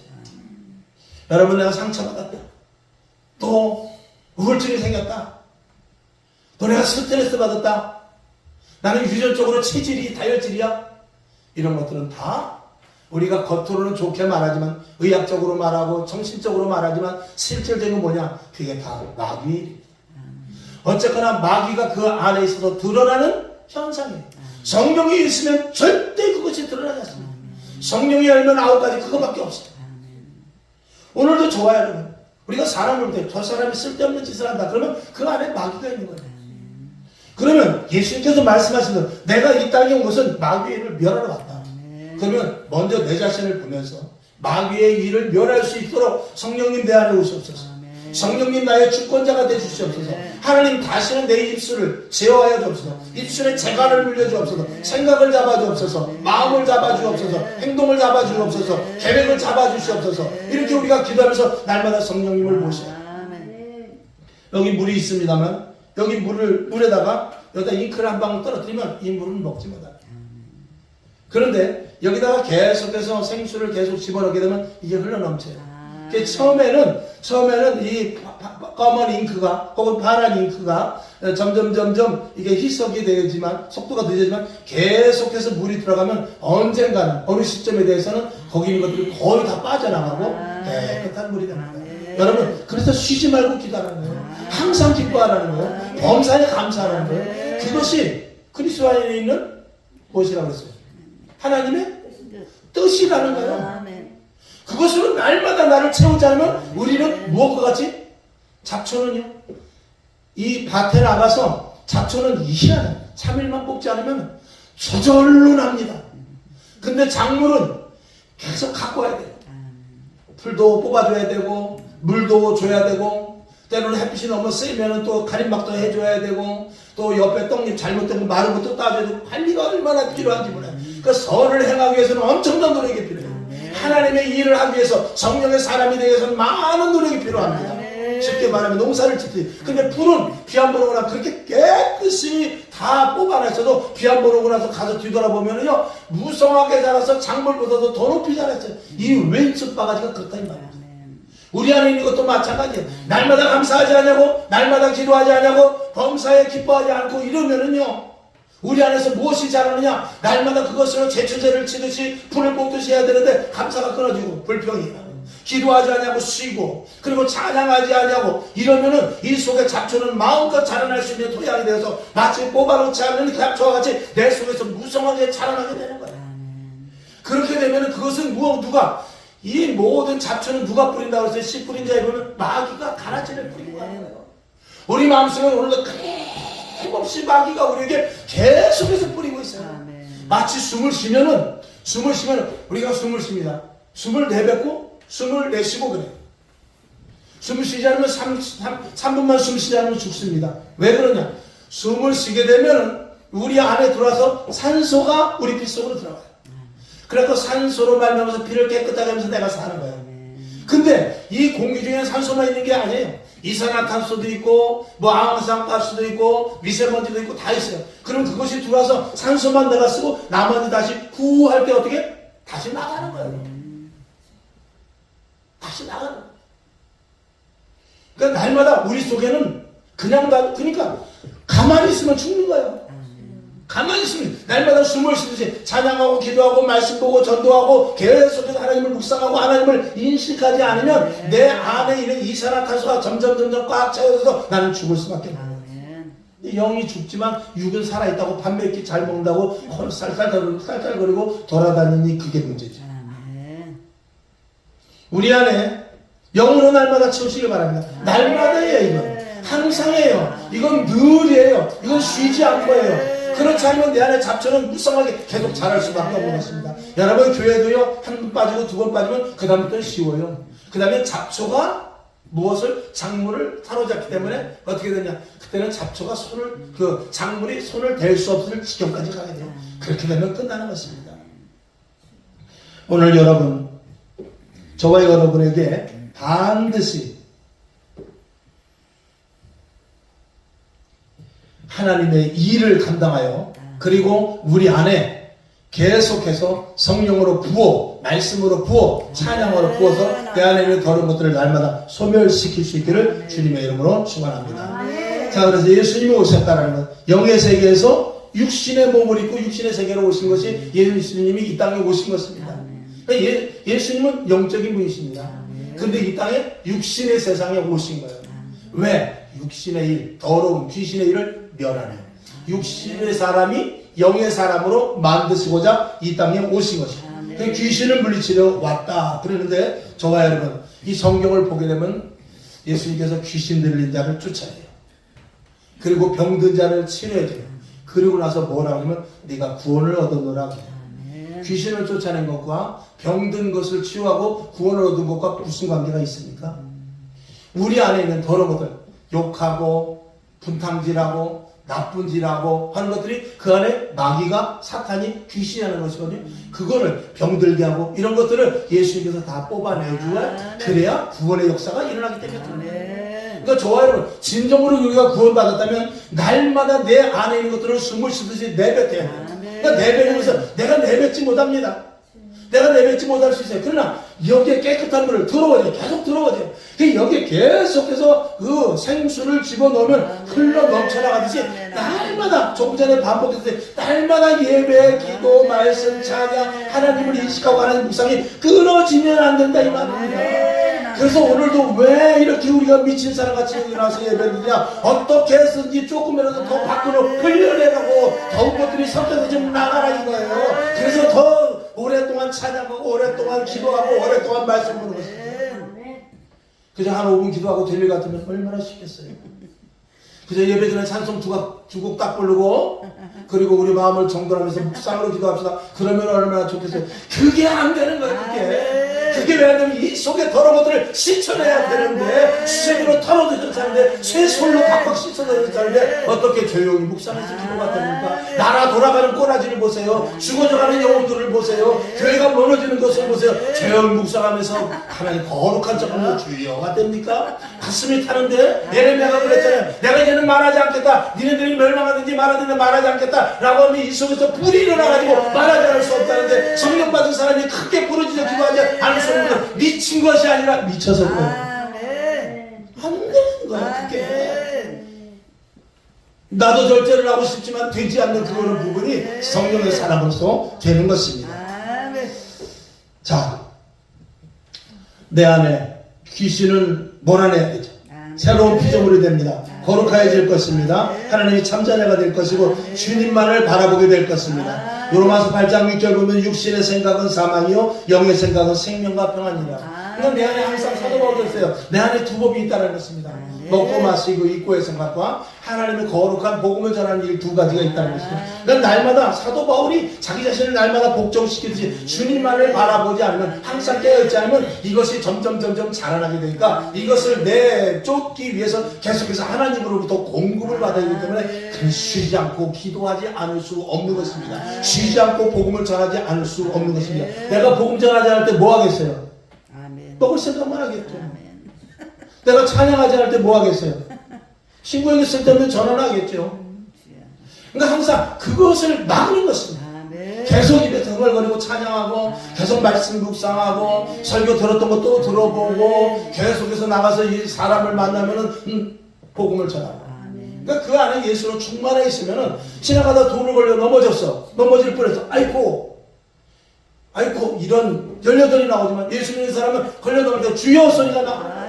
여러분, 내가 상처받았다. 또 우울증이 생겼다. 또 내가 스트레스 받았다. 나는 유전적으로 체질이 다혈질이야. 이런 것들은 다 우리가 겉으로는 좋게 말하지만 의학적으로 말하고 정신적으로 말하지만 실질적인 뭐냐? 그게 다 마귀의 일입니다. 어쨌거나 마귀가 그 안에 있어서 드러나는 현상이에요. 성령이 있으면 절대 그것이 드러나지 않습니다. 성령이 알면 아홉 가지 그거밖에 없어요. 오늘도 좋아요, 여러분. 우리가 사람을 볼 때 저 사람이 쓸데없는 짓을 한다. 그러면 그 안에 마귀가 있는 거예요. 그러면 예수님께서 말씀하신 대로 내가 이 땅에 온 것은 마귀의 일을 멸하러 왔다. 그러면 먼저 내 자신을 보면서 마귀의 일을 멸할 수 있도록 성령님 내 안에 오시옵소서. 성령님 나의 주권자가 되주시옵소서. 하나님 다시는 내 입술을 제어하여 주옵소서. 입술에 재간을 물려주옵소서. 생각을 잡아주옵소서. 마음을 잡아주옵소서. 행동을 잡아주옵소서. 계획을 잡아주시옵소서. 이렇게 우리가 기도하면서 날마다 성령님을 모셔요. 여기 물이 있습니다만 여기 물에다가 여기다 잉크를 한 방울 떨어뜨리면 이 물은 먹지 못합니다. 그런데 여기다가 계속해서 생수를 계속 집어넣게 되면 이게 흘러넘쳐요. 처음에는 이 검은 잉크가 혹은 파란 잉크가 점점 이게 희석이 되지만 속도가 늦어지만 계속해서 물이 들어가면 언젠가는 어느 시점에 대해서는 거기 있는 것들이 거의 다 빠져나가고 깨끗한 물이 됩니다. 여러분, 그래서 쉬지 말고 기도하는 거예요. 항상 기뻐하라는 거예요. 범사에 감사하는 거예요. 그것이 그리스도 안에 있는 무엇이라고 했어요? 하나님의 뜻이라는 거예요. 그것으로 날마다 나를 채우지 않으면 우리는 무엇과 같이? 잡초는요, 이 밭에 나가서 잡초는 희한해요. 3일만 뽑지 않으면 저절로 납니다. 근데 작물은 계속 갖고 와야 돼요. 풀도 뽑아줘야 되고 물도 줘야 되고 때로는 햇빛이 너무 세면 또 가림막도 해줘야 되고 또 옆에 떡잎 잘못되면 마른 것도 따줘야 되고 관리가 얼마나 필요한지 몰라요. 그 선을 행하기 위해서는 엄청난 노력이 필요해요. 하나님의 일을 하기 위해서 성령의 사람이 되기 위해서는 많은 노력이 필요합니다. 쉽게 말하면 농사를 짓듯이. 근데 풀은 비 안 보고 나서 그렇게 깨끗이 다 뽑아냈어도 비 안 보고 나서 가서 뒤돌아보면요 무성하게 자라서 작물보다도 더 높이 자랐어요. 이 왼쪽 바가지가 그렇다 이 말이에요. 우리 안에 있는 것도 마찬가지예요. 날마다 감사하지 않냐고, 날마다 기도하지 않냐고, 범사에 기뻐하지 않고 이러면은요, 우리 안에서 무엇이 자라느냐? 날마다 그것으로 제초제를 치듯이 불을 볶듯이 해야 되는데 감사가 끊어지고 불평이 기도하지 않냐고 쉬고, 그리고 찬양하지 않냐고 이러면은 이 속에 잡초는 마음껏 자라날 수 있는 토양이 되어서 마치 뽑아놓지 않는 잡초와 같이 내 속에서 무성하게 자라나게 되는 거예요. 그렇게 되면은 그것은 누가 이 모든 잡초는 누가 뿌린다고 해서 씨 뿌린 자에 보면 마귀가 가라지를 뿌리고 가는 거예요. 우리 마음속에 오늘도 끊임없이 마귀가 우리에게 계속해서 뿌리고 있어요. 마치 숨을 쉬면은 우리가 숨을 쉽니다. 숨을 내뱉고 숨을 내쉬고 그래요. 숨을 쉬지 않으면 3분만 숨 쉬지 않으면 죽습니다. 왜 그러냐? 숨을 쉬게 되면 우리 안에 들어와서 산소가 우리 피 속으로 들어가요. 그래서 산소로 말미암아서 피를 깨끗하게 하면서 내가 사는 거예요. 근데 이 공기 중에는 산소만 있는 게 아니에요. 이산화탄소도 있고 뭐 항상가스도 있고 미세먼지도 있고 다 있어요. 그럼 그것이 들어와서 산소만 내가 쓰고 나머지 다시 후 할 때 어떻게? 다시 나가는 거예요. 다시 나가는 거예요. 그러니까 날마다 우리 속에는 그러니까 가만히 있으면 죽는 거예요. 가만히 있으면 날마다 숨을 쉬듯이 찬양하고 기도하고 말씀 보고 전도하고 계속해서 하나님을 묵상하고 하나님을 인식하지 않으면 내 안에 있는 이산화탄소가 점점 꽉 차여서 나는 죽을 수밖에 없어요. 영이 죽지만 육은 살아있다고 밥 몇 끼 잘 먹는다고 쌀쌀거리고 돌아다니니 그게 문제죠. 우리 안에 영으로 날마다 채우시길 바랍니다. 날마다예요. 이건 항상이에요. 이건 늘이에요. 이건 쉬지 않고예요. 그렇지 않으면 내 안에 잡초는 무성하게 계속 자랄 수밖에 없는 것입니다. 여러분 교회도요, 한 번 빠지고 두 번 빠지면 그 다음부터는 쉬워요. 그 다음에 잡초가 작물을 사로잡기 때문에 어떻게 되냐? 그때는 잡초가 작물이 손을 댈 수 없을 지경까지 가게 돼요. 그렇게 되면 끝나는 것입니다. 오늘 여러분, 저와 여러분에게 반드시 하나님의 일을 감당하여 그리고 우리 안에 계속해서 성령으로 부어, 말씀으로 부어, 찬양으로 부어서 내 안에 있는 더러운 것들을 날마다 소멸시킬 수 있기를 주님의 이름으로 축원합니다. 자, 그래서 예수님이 오셨다라는 것, 영의 세계에서 육신의 몸을 입고 육신의 세계로 오신 것이 예수님이 이 땅에 오신 것입니다. 그러니까 예수님은 영적인 분이십니다. 근데 이 땅에 육신의 세상에 오신 거예요. 왜? 육신의 일, 더러운 귀신의 일을 멸하네요. 육신의 사람이 영의 사람으로 만드시고자 이 땅에 오신 것이에요. 귀신을 물리치려 왔다 그러는데, 저와 여러분, 이 성경을 보게 되면 예수님께서 귀신 들린 자를 쫓아내요. 그리고 병든 자를 치료해줘요. 그리고 나서 뭐라고 하면 네가 구원을 얻었노라. 귀신을 쫓아낸 것과 병든 것을 치유하고 구원을 얻은 것과 무슨 관계가 있습니까? 우리 안에 있는 더러운 것들, 욕하고 분탕질하고 나쁜 짓하고 하는 것들이 그 안에 마귀가, 사탄이, 귀신이 하는 것이거든요. 그거를 병들게 하고 이런 것들을 예수님께서 다 뽑아내줘야 그래야 구원의 역사가 일어나기 때문에. 그러니까 저와 여러분, 진정으로 우리가 구원받았다면 날마다 내 안에 있는 것들을 숨을 쉬듯이 내뱉어야 돼요. 그러니까 내뱉으면서 내가 내뱉지 못합니다. 내가 내뱉지 못할 수 있어요. 그러나 여기에 깨끗한 물을 들어오죠. 계속 들어오죠. 여기에 계속해서 그 생수를 집어넣으면 흘러 넘쳐나가듯이 날마다, 조금 전에 반복했을 때 날마다 예배, 기도, 말씀, 찬양, 하나님을 인식하고 하나님 묵상이 끊어지면 안 된다 이 말입니다. 그래서 오늘도 왜 이렇게 우리가 미친 사람같이 여기 나서 예배를 드리냐? 어떻게 해서든지 조금이라도 더 밖으로 흘려내가고 더운 것들이 섞여서 좀 나가라 이거예요. 그래서 더 오랫동안 찬양하고 오랫동안 기도하고 오랫동안 말씀 보는 것입니다. 그저 한 5분 기도하고 될 일 같으면 얼마나 쉽겠어요. 그저 예배 전에 찬송 두 곡 딱 부르고 그리고 우리 마음을 정돈하면서 묵상으로 기도합시다. 그러면 얼마나 좋겠어요. 그게 안 되는 거예요. 그게 왜 안 되면 이 속에 더러운 것들을 씻어내야 되는데 수세미로 터 털어도 괜찮은데 쇠솔로 팍팍 씻어도 괜찮은데 어떻게 조용히 묵상하실 필요가 됩니까? 나라 돌아가는 꼬라지를 보세요. 죽어져가는 영혼들을 보세요. 교회가 무너지는 것을 보세요. 조용히 묵상하면서 하나님 거룩한 척하면 주여가 됩니까? 가슴이 타는데 예레미야가 그랬잖아요. 내가 이제는 말하지 않겠다. 니네들이 멸망하든지 말하든지 말하지 않겠다 라고 하면 이 속에서 불이 일어나가지고 말하지 않을 수 없다는데 성령 받은 사람이 크게 부르짖어 기도하지 않을 수 없는 건 미친 것이 아니라 미쳐서 그래요. 안 되는 거야 그게. 나도 절제를 하고 싶지만 되지 않는 그런 부분이 성령의 사람으로서 되는 것입니다. 자, 내 안에 귀신을 몰아내야 되죠. 새로운 피조물이 됩니다. 거룩해질 것입니다. 하나님이 참자녀가 될 것이고 주님만을 바라보게 될 것입니다. 로마서 8장 6절 보면 육신의 생각은 사망이요 영의 생각은 생명과 평안이라. 그러니까 내 안에 항상 사도 바울도 했어요. 내 안에 두 법이 있다는 것입니다. 먹고 마시고 입고의 생각과 하나님의 거룩한 복음을 전하는 일 두 가지가 있다는 것입니다. 그러니까 날마다 사도 바울이 자기 자신을 날마다 복종시키듯이 주님만을 바라보지 않으면 항상 깨어있지 않으면 이것이 점점 자라나게 되니까 이것을 내쫓기 위해서 계속해서 하나님으로부터 공급을 받아야 하기 때문에 쉬지 않고 기도하지 않을 수 없는 것입니다. 쉬지 않고 복음을 전하지 않을 수 없는 것입니다. 내가 복음 전하지 않을 때 뭐 하겠어요? 먹을 생각만 하겠죠. 내가 찬양하지 않을 때 뭐 하겠어요? 친구에게 쓸데없는 전화를 하겠죠. 그러니까 항상 그것을 막는 것입니다. 계속 입에 덩얼거리고 찬양하고 계속 말씀 묵상하고 설교 들었던 거 또 들어보고 계속해서 나가서 이 사람을 만나면은 복음을 전하고. 그러니까 그 안에 예수로 충만해 있으면은 지나가다 돌을 걸려 넘어졌어. 넘어질 뻔했어. 아이고 이런 18이 나오지만 예수 믿는 사람은 걸려 넘을 때 주여 소리가 나와.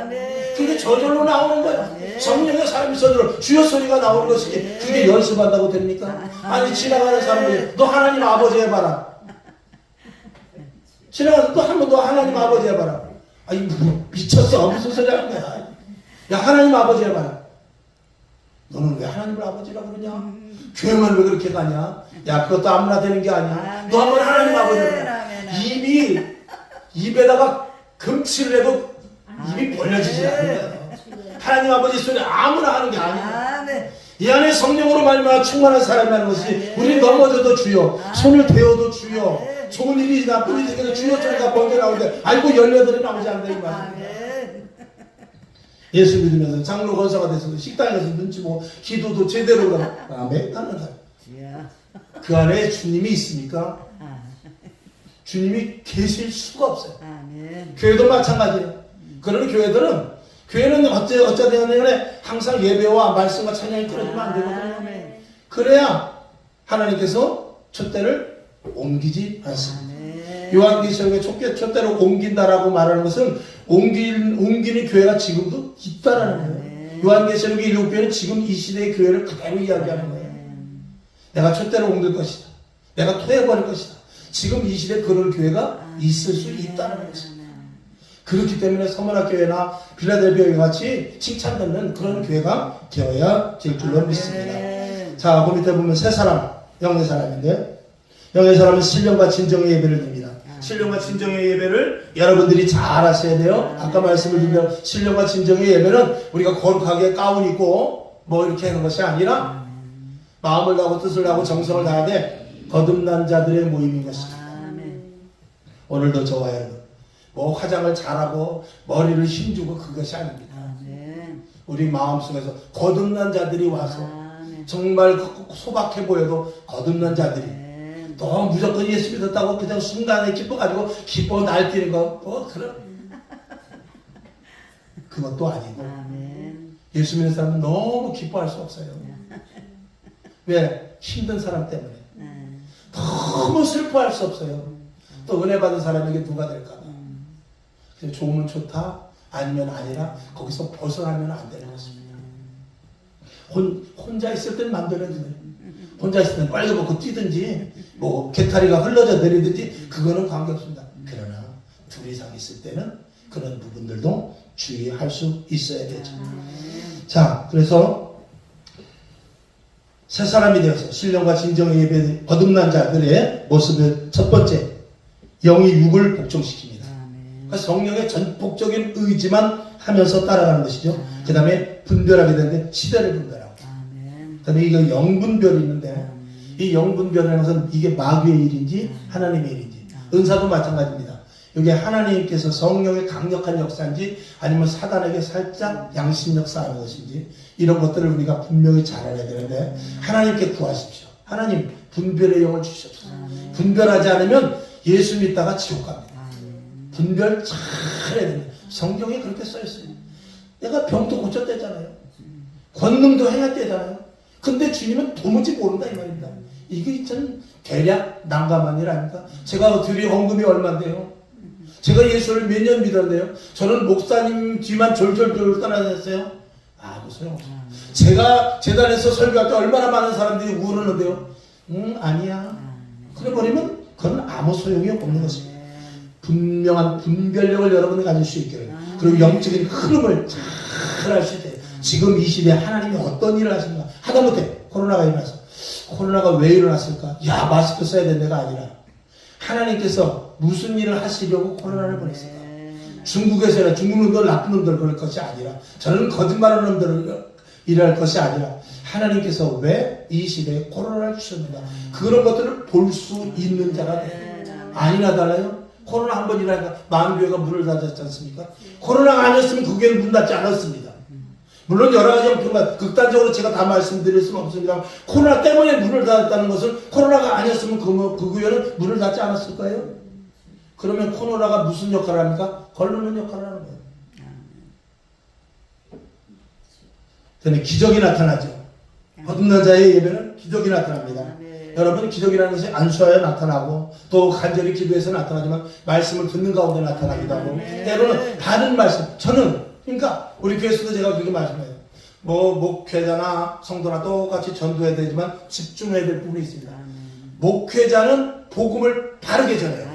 그게 저절로 나오는 거야. 성령의 사람이 저절로 주여 소리가 나오는 것이지 그게 연습한다고 됩니까? 아니 지나가는 사람이 너 하나님 아버지 해봐라. 지나가서 또 한 번 더 하나님 아버지 해봐라. 아니 미쳤어. 무슨 소리 하는 거야. 야 하나님 아버지 해봐라. 너는 왜 하나님을 아버지라고 그러냐? 교회만 왜 그렇게 가냐? 야 그것도 아무나 되는 게 아니야. 너 한번 하나님 아버지 해봐라. 입이 입에다가 금치를 해도 입이 벌려지지 않는 거예요. 하나님 아버지 소리 아무나 하는 게 아니에요. 이 안에 성령으로 말미암아 충만한 사람이 하는 것이 우리 넘어져도 주여 손을 대어도 주여 좋은 일이 나쁜 일이 생겨서 주여 소리가 번개 나오는데 알고 18이 나오지 않는다 이 말이에요. 예수 믿으면서 장로 권사가 돼서 식당에 가서 눈치 보고 기도도 제대로 하고 아멘 하는 사람. 그 안에 주님이 있습니까? 주님이 계실 수가 없어요. 교회도 마찬가지예요. 그러는 교회는 어쩌 되냐면 항상 예배와 말씀과 찬양이 끊어지면 안 되거든요. 그래야 하나님께서 촛대를 옮기지 않습니다. 요한계시록에 촛대를 옮긴다라고 말하는 것은 옮기는 교회가 지금도 있다라는 거예요. 요한계시록의 7교회는 지금 이 시대의 교회를 그대로 이야기하는 거예요. 내가 촛대를 옮길 것이다. 내가 토해버릴 것이다. 지금 이 시대에 그런 교회가 있을 수 있다는 것입니다. 그렇기 때문에 서머나교회나 빌라델비아 교회 같이 칭찬받는 그런 교회가 되어야 될 줄로 믿습니다. 자, 그 밑에 보면 세 사람, 영의 사람인데 영의 사람은 신령과 진정의 예배를 드립니다. 신령과 진정의 예배를 여러분들이 잘 하셔야 돼요. 아까 말씀을 드리면 신령과 진정의 예배는 우리가 거룩하게 가운 입고 뭐 이렇게 하는 것이 아니라 마음을 다하고 뜻을 다하고 정성을 다하되 거듭난 자들의 모임인 것입니다. 오늘도 저와 여러분 뭐 화장을 잘하고 머리를 힘주고 그것이 아닙니다. 우리 마음속에서 거듭난 자들이 와서 정말 소박해 보여도 거듭난 자들이 또 무조건 예수 믿었다고 그냥 순간에 기뻐가지고 기뻐 날뛰는 거 그런 그것도 아니고 예수 믿는 사람은 너무 기뻐할 수 없어요. 왜? 힘든 사람 때문에 너무 슬퍼할 수 없어요. 또 은혜 받은 사람에게 누가 될까봐. 그래서 좋으면 좋다 아니면 아니라 거기서 벗어나면 안 되는 것입니다. 혼자 있을 때는 만들어지네. 혼자 있을 때는 빨리 먹고 뛰든지 뭐 개타리가 흘러져 내리든지 그거는 관계없습니다. 그러나 둘 이상 있을 때는 그런 부분들도 주의할 수 있어야 되죠. 자, 그래서 새 사람이 되어서 신령과 진정의 예배 거듭난 자들의 모습을 첫 번째 영이 육을 복종시킵니다. 그러니까 성령의 전폭적인 의지만 하면서 따라가는 것이죠. 그 다음에 분별하게 되는데 시대를 분별하고, 그 다음에 이거 영분별이 있는데 이 영분별이라는 것은 이게 마귀의 일인지 하나님의 일인지, 은사도 마찬가지입니다. 이게 하나님께서 성령의 강력한 역사인지 아니면 사단에게 살짝 양심력 쌓는 것인지, 이런 것들을 우리가 분명히 잘 알아야 되는데 하나님께 구하십시오. 하나님 분별의 영을 주시옵소서. 분별하지 않으면 예수 믿다가 지옥 갑니다. 분별 잘 해야 됩니다. 성경에 그렇게 써있어요. 내가 병도 고쳤대잖아요. 권능도 행했대잖아요. 근데 주님은 도무지 모른다 이 말입니다. 이게 전 대략 난감한 일 아닙니까? 제가 드린 헌금이 얼마인데요? 제가 예수를 몇 년 믿었는데요? 저는 목사님 뒤만 졸졸졸 떠나다녔어요? 아무 소용없어요. 제가 재단에서 설교할 때 얼마나 많은 사람들이 울었는데요? 아니야. 그래버리면 그건 아무 소용이 없는 것입니다. 분명한 분별력을 여러분이 가질 수 있기를, 그리고 영적인 흐름을 잘 알 수 있어요. 지금 이 시대에 하나님이 어떤 일을 하시는가. 하다못해 코로나가 일어나서, 코로나가 왜 일어났을까? 야, 마스크 써야 되는 데가 아니라 하나님께서 무슨 일을 하시려고 코로나를 보냈을까? 중국에서는 중국 놈들 나쁜 놈들 그럴 것이 아니라, 저는 거짓말하는 놈들을 일할 것이 아니라 하나님께서 왜 이 시대에 코로나를 주셨는가, 그런 것들을 볼 수 있는 자가 돼요. 아니나 달라요? 코로나 한 번 일하니까 만교회가 문을 닫았지 않습니까? 코로나가 아니었으면 그 교회는 문 닫지 않았습니다. 물론 여러 가지 정말 극단적으로 제가 다 말씀드릴 수는 없습니다. 코로나 때문에 문을 닫았다는 것은, 코로나가 아니었으면 그 교회는 문을 닫지 않았을 거예요. 그러면 코로나가 무슨 역할을 합니까? 걸르는 역할을 하는 거예요. 그런데 기적이 나타나죠. 거듭난 자의 예배는 기적이 나타납니다. 여러분, 기적이라는 것이 안수하여 나타나고 또 간절히 기도해서 나타나지만 말씀을 듣는 가운데 나타나기도 하고, 때로는 다른 말씀, 저는 그러니까 우리 교회에서도 제가 그렇게 말씀해요. 목회자나 성도나 똑같이 전도해야 되지만 집중해야 될 부분이 있습니다. 목회자는 복음을 바르게 전해요.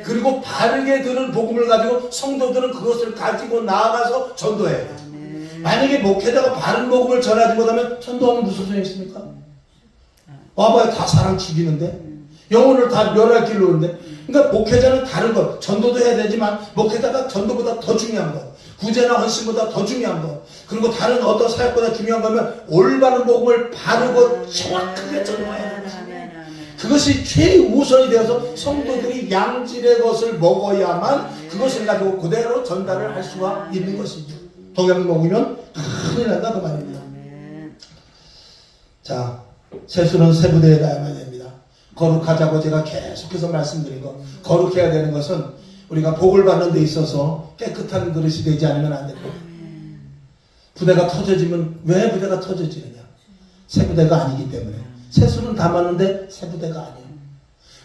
그리고 바르게 들은 복음을 가지고 성도들은 그것을 가지고 나아가서 전도해야 돼요. 만약에 목회자가 바른 복음을 전하지 못하면 전도하면 무슨 소용이 있습니까? 와봐요. 다 사람 죽이는데, 영혼을 다 멸할 길로 오는데. 그러니까 목회자는 다른 것, 전도도 해야 되지만 목회자가 전도보다 더 중요한 것, 구제나 헌신보다 더 중요한 것, 그리고 다른 어떤 사역보다 중요한 거면 올바른 복음을 바르고 정확하게 전도해야 됩니다. 그것이 최우선이 되어서 성도들이 양질의 것을 먹어야만 그것을 가지고 그대로 전달을 할 수가 있는 것이죠. 동양 먹으면 큰일 난다 그 말입니다. 자, 세수는 세부대에 놔야만 됩니다. 거룩하자고 제가 계속해서 말씀드린 것, 거룩해야 되는 것은 우리가 복을 받는 데 있어서 깨끗한 그릇이 되지 않으면 안 됩니다. 부대가 터져지면 왜 부대가 터져지느냐? 세부대가 아니기 때문에. 세수는 다 맞는데 세부대가 아니에요.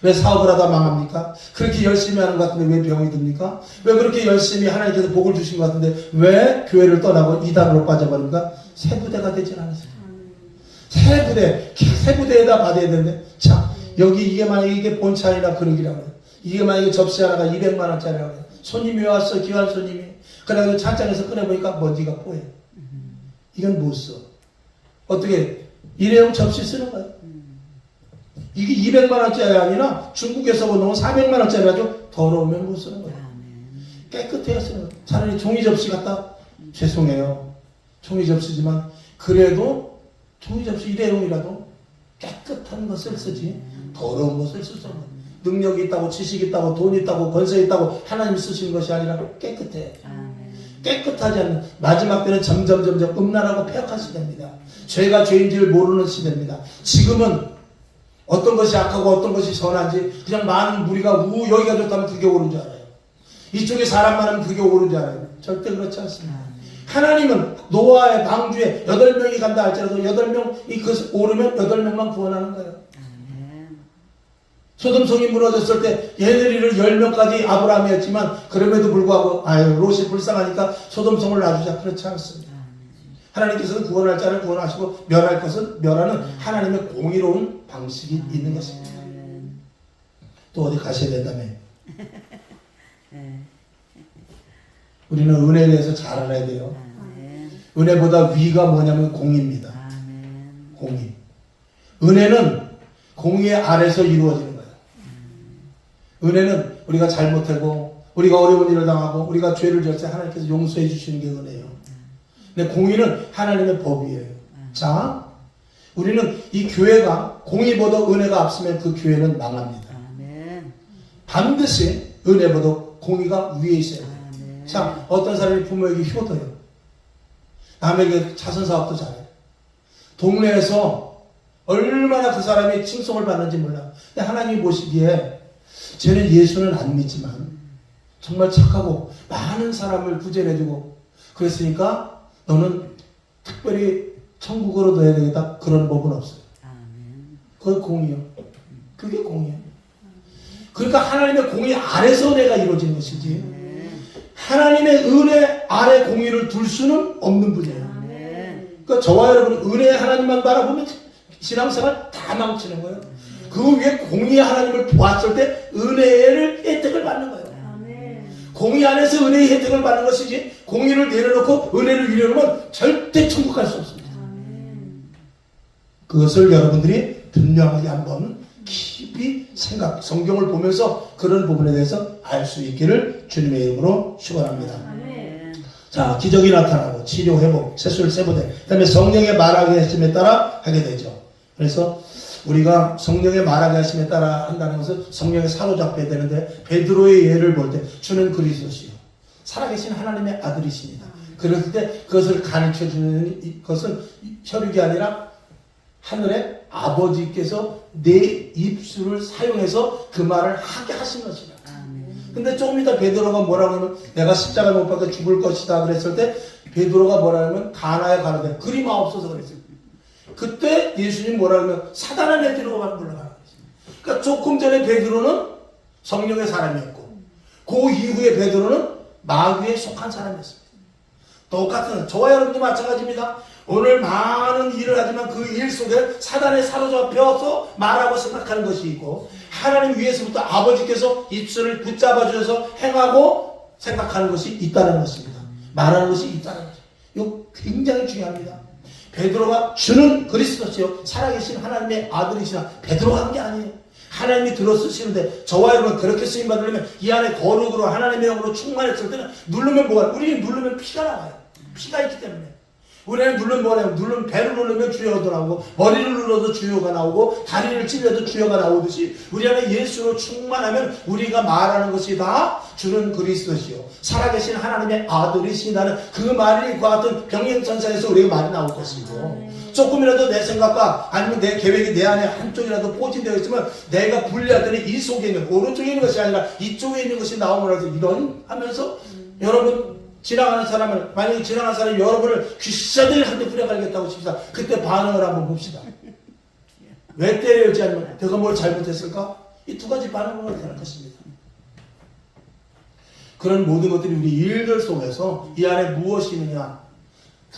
왜 사업을 하다 망합니까? 그렇게 열심히 하는 것 같은데 왜 병이 듭니까? 왜 그렇게 열심히 하나님께서 복을 주신 것 같은데 왜 교회를 떠나고 이단으로 빠져버립니까? 세부대가 되질 않았어요. 세부대에다 받아야 되는데, 자, 여기 이게 만약에 이게 본차이나 그릇이라고 해요. 이게 만약에 접시 하나가 200만원짜리라고 해요. 손님이 왔어, 귀한 손님이. 그래가지고 찬장에서 꺼내보니까 먼지가 뽀여. 이건 못 써. 어떻게, 일회용 접시 쓰는 거예요. 이게 200만원짜리 아니라 중국에서 보는 400만원짜리 가지고 더러우면 못 쓰는 거예요. 깨끗해야 쓰는 거예요. 차라리 종이 접시 갖다, 죄송해요. 종이 접시지만, 그래도 종이 접시 일회용이라도 깨끗한 것을 쓰지 더러운 것을 쓸 수 없는, 능력이 있다고 지식이 있다고 돈이 있다고 권세 있다고 하나님 쓰시는 것이 아니라 깨끗해. 깨끗하지 않는, 마지막 때는 점점 음란하고 폐역한 시대입니다. 죄가 죄인지를 모르는 시대입니다. 지금은 어떤 것이 악하고 어떤 것이 선한지 그냥 많은 무리가 여기가 좋다면 그게 옳은 줄 알아요. 이쪽에 사람 많으면 그게 옳은 줄 알아요. 절대 그렇지 않습니다. 하나님은 노아의 방주에 8명이 간다 할지라도 8명이 그 오르면 8명만 구원하는 거예요. 소돔성이 무너졌을 때 얘네들을 10명까지 아브라함이었지만 그럼에도 불구하고 롯이 불쌍하니까 소돔성을 놔주자, 그렇지 않습니다. 하나님께서는 구원할 자를 구원하시고 멸할 것은 멸하는 하나님의 공의로운 방식이 있는 것입니다. 또 어디 가셔야 된다며. 우리는 은혜에 대해서 잘 알아야 돼요. 은혜보다 위가 뭐냐면 공의입니다. 공의. 은혜는 공의 아래서 이루어지는 거예요. 은혜는 우리가 잘못하고 우리가 어려운 일을 당하고 우리가 죄를 지을 때 하나님께서 용서해 주시는 게 은혜예요. 근데 공의는 하나님의 법이에요. 자, 우리는 이 교회가 공의보다 은혜가 앞서면 그 교회는 망합니다. 반드시 은혜보다 공의가 위에 있어야 돼요. 참, 어떤 사람이 부모에게 효도해요. 남에게 자선사업도 잘해요. 동네에서 얼마나 그 사람이 칭송을 받는지 몰라요. 근데 하나님이 보시기에 쟤는 예수는 안 믿지만 정말 착하고 많은 사람을 구제해주고 그랬으니까 너는 특별히 천국으로 넣어야 되겠다. 그런 법은 없어요. 그게 공의요. 그게 공의요. 그러니까 하나님의 공의 아래서 은혜가 이루어지는 것이지 하나님의 은혜 아래 공의를 둘 수는 없는 분이에요. 그러니까 저와 여러분 은혜의 하나님만 바라보면 신앙생활 다 망치는 거예요. 그 위에 공의의 하나님을 보았을 때 은혜를 혜택을 받는 거예요. 공의 안에서 은혜의 혜택을 받는 것이지 공의를 내려놓고 은혜를 위려놓으면 절대 천국 갈 수 없습니다. 그것을 여러분들이 분명하게 한번 깊이 성경을 보면서 그런 부분에 대해서 알 수 있기를 주님의 이름으로 축원합니다. 자, 기적이 나타나고 치료, 회복, 세술, 세보대 그 다음에 성령의 말하게 하심에 따라 하게 되죠. 그래서 우리가 성령의 말하게 하심에 따라 한다는 것은 성령에 사로잡혀야 되는데 베드로의 예를 볼 때 주는 그리스도시요 살아계신 하나님의 아들이십니다. 그럴 때 그것을 가르쳐주는 것은 혈육이 아니라 하늘의 아버지께서 내 입술을 사용해서 그 말을 하게 하신 것이다. 근데 조금 이따 베드로가 뭐라고 하면 내가 십자가 못 박혀 죽을 것이다 그랬을 때 베드로가 뭐라 하면 가나에 가는데 그리마옵소서 그랬어요. 그때 예수님 뭐라 하면 사단을 내들고 물러가는 거예요. 그러니까 조금 전에 베드로는 성령의 사람이었고 그 이후에 베드로는 마귀에 속한 사람이었습니다. 똑같은 저와 여러분도 마찬가지입니다. 오늘 많은 일을 하지만 그 일 속에 사단에 사로잡혀서 말하고 생각하는 것이 있고 하나님 위에서부터 아버지께서 입술을 붙잡아 주셔서 행하고 생각하는 것이 있다는 것입니다. 말하는 것이 있다는 것입니다. 이거 굉장히 중요합니다. 베드로가 주는 그리스도시요 살아계신 하나님의 아들이시나 베드로가 한 게 아니에요. 하나님이 들어쓰시는데 저와 여러분 그렇게 쓰임받으려면 이 안에 거룩으로 하나님의 영으로 충만했을 때는 누르면 뭐가 우리는 누르면 피가 나와요. 피가 있기 때문에 우리는 누르면 뭐냐면 누르면 배를 누르면 주여가 나오고 머리를 눌러도 주여가 나오고 다리를 찔려도 주여가 나오듯이 우리 안에 예수로 충만하면 우리가 말하는 것이 다 주는 그리스도시요 살아계신 하나님의 아들이시다는 그 말과 같은 병행천사에서 우리가 말이 나올 것이고 조금이라도 내 생각과 아니면 내 계획이 내 안에 한쪽이라도 포진되어 있으면 내가 분리하더니 이 속에 있는 오른쪽에 있는 것이 아니라 이쪽에 있는 것이 나오면서 이런 하면서 여러분 지나가는 사람을 만약에 지나가는 사람이 여러분을 귀싸대기 한 대 뿌려가겠다고 칩시다. 그때 반응을 한번 봅시다. 왜 때려야지 않으면 내가 뭘 잘못했을까? 이 두 가지 반응을 해야 할 것입니다. 그런 모든 것들이 우리 일들 속에서 이 안에 무엇이 있느냐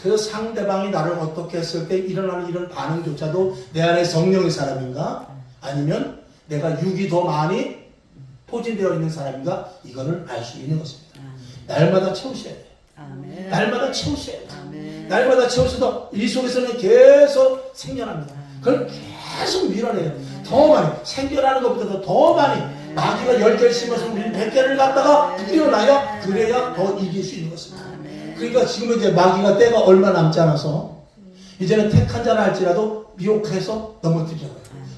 그 상대방이 나를 어떻게 했을 때 일어나는 이런 반응조차도 내 안에 성령의 사람인가 아니면 내가 육이 더 많이 포진되어 있는 사람인가 이거를 알 수 있는 것입니다. 날마다 채우셔야 돼요. 아멘. 날마다 채우셔야 돼요. 아멘. 날마다 채우셔도 이 속에서는 계속 생겨납니다. 그걸 계속 밀어내요. 더 많이 생겨나는 것보다 더 많이 마귀가 10개를 심어서 우리는 100개를 갖다가 뿌려놔야 그래야 더 이길 수 있는 것입니다. 그러니까 지금은 이제 마귀가 때가 얼마 남지 않아서 이제는 택한 자라 할지라도 미혹해서 넘어뜨려요.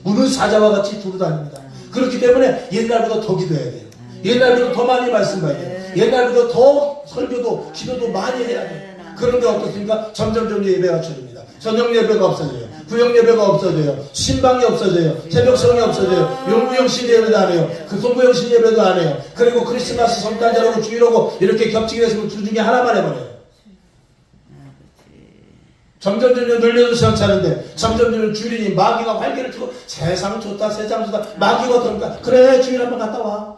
우는 사자와 같이 두루다닙니다. 그렇기 때문에 옛날보다 더 기도해야 돼요. 옛날보다 더 많이 말씀해야 돼요. 옛날보다 더 설교도 기도도 많이 해야 돼요. 그런데 어떻습니까? 점점 예배가 줄입니다. 저녁 예배가 없어져요. 구역 예배가 없어져요. 신방이 없어져요. 새벽성이 없어져요. 용무영신 예배도 안 해요. 그 송구영신 예배도 안 해요. 그리고 크리스마스 성탄절하고 주일하고 이렇게 겹치게 됐으면 둘 중에 하나만 해버려요. 점점 늘려도 시원찮은데 점점 주일이니 마귀가 활개를 치고 세상 좋다 세상 좋다 마귀가 어떨까 그래 주일 한번 갔다 와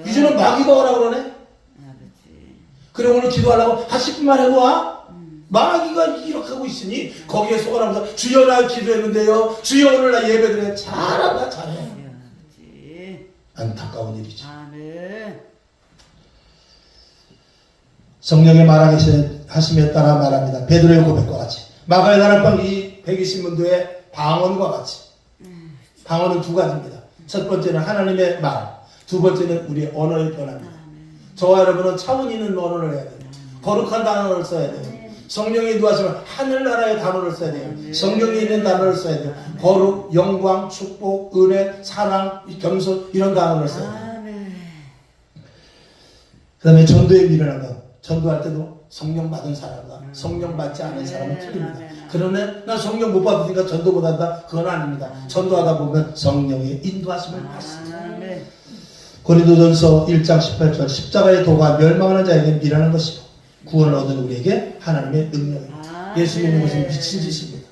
이제는 마귀가 오라 그러네 그래 오늘 기도하려고 한 10분만 해도 와 마귀가 이렇게 하고 있으니 거기에 속아나면서 주여 나 기도했는데요 주여 오늘 나 예배드려 잘한다 잘해 안타까운 일이죠. 성령의 말하심에 따라 말합니다. 베드로의 고백과 같이 마가의 다락방 이 120문도의 방언과 같이 방언은 두 가지입니다. 첫 번째는 하나님의 말, 두 번째는 우리의 언어의 변화입니다. 저와 여러분은 차원 있는 언어를 해야 돼요. 거룩한 단어를 써야 돼요. 성령이 인도하시면 하늘나라의 단어를 써야 돼요. 성령이 있는 단어를 써야 돼요. 거룩, 영광, 축복, 은혜, 사랑, 겸손 이런 단어를 써야 돼요. 그 다음에 전도에 미련한 것. 전도할 때도 성령 받은 사람과 성령 받지 않은 사람은 틀립니다. 그러면 나 성령 못 받으니까 전도 못 한다? 그건 아닙니다. 전도하다 보면 성령의 인도하심을 받습니다. 고린도전서 1장 18절 십자가의 도가 멸망하는 자에게 미련한 것이고 구원을 얻은 우리에게 하나님의 능력입니다. 예수 믿는 것은 미친 짓입니다.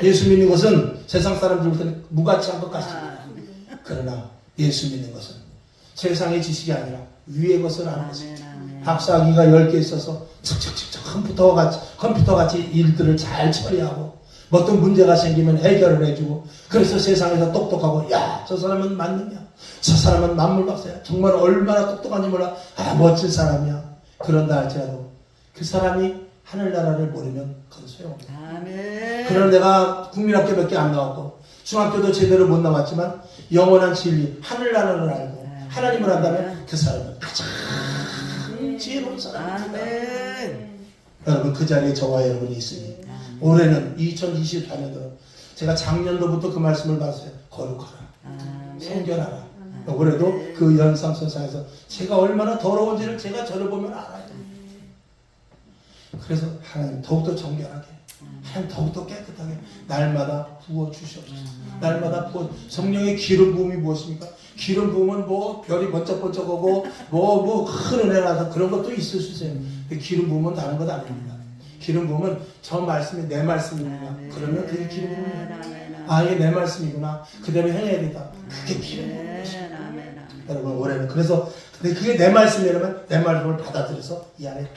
예수 믿는 것은 세상 사람들부터는 무가치한 것 같습니다. 그러나 예수 믿는 것은 세상의 지식이 아니라 위의 것을 아는 것입니다. 박사학위가 10개 있어서 척척척척 컴퓨터같이 일들을 잘 처리하고 어떤 문제가 생기면 해결을 해주고 그래서 세상에서 똑똑하고 야, 저 사람은 만능이야. 저 사람은 만물박사야. 정말 얼마나 똑똑한지 몰라. 아, 멋진 사람이야. 그런다 할지라도 그 사람이 하늘나라를 모르면 그건 소용없다. 그런 내가 국민학교밖에 안 나왔고 중학교도 제대로 못 나왔지만 영원한 진리 하늘나라를 알고 하나님을 안다면 그 사람은 가장 지혜로운 사람입니다. 여러분 그 자리에 저와 여러분이 있으니 올해는 2024년도 제가 작년도부터 그 말씀을 받았어요. 거룩하라. 성결하라. 올해도 그 연상선상에서 제가 얼마나 더러운지를 제가 저를 보면 알아요. 그래서 하나님 더욱더 정결하게 하나님 더욱더 깨끗하게 날마다 부어주시옵소서. 날마다 성령의 기름 부음이 무엇입니까? 기름 부음은 뭐 별이 번쩍번쩍하고 뭐 큰 은혜라서 그런 것도 있을 수 있어요. 기름 부음은 다른 것 아닙니다. 기름 부음은 저 말씀이 내 말씀이구나. 그러면 그게 기름 부음이에요. 아, 이게 내 말씀이구나. 그대로 행해야 된다. 그게 기름 부음이에요. 여러분 올해는 그래서 근데 그게 내 말씀이라면 내 말씀을 받아들여서 이 안에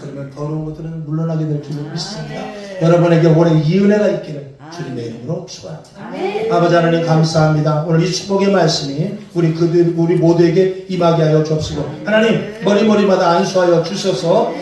그러면 더러운 것들은 물러나게 될 줄로 믿습니다. 여러분에게 올해 이 은혜가 있기를 주님의 이름으로 축원합니다. 아버지 하나님 감사합니다. 오늘 이 축복의 말씀이 우리 모두에게 임하게 하여 주옵시고 하나님 머리마다 안수하여 주셔서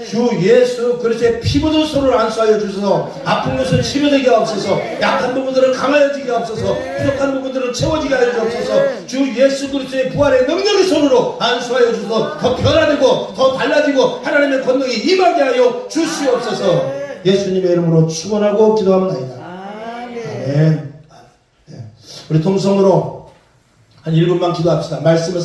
주 예수 그리스도의 피 묻은 손을 안수하여 주셔서 아픈 것은 치료되게 하옵소서. 약한 부분들은 강하여지게 하옵소서. 부족한 부분들은 채워지게 하여 주옵소서. 주 예수 그리스도의 부활의 능력의 손으로 안수하여 주셔서 더 변화되고 더 달라지고 하나님의 권능이 임하게 하여 주시옵소서. 예수님의 이름으로 축원하고 기도합니다. 아멘. 우리 통성으로 한 1분만 기도합시다. 말씀을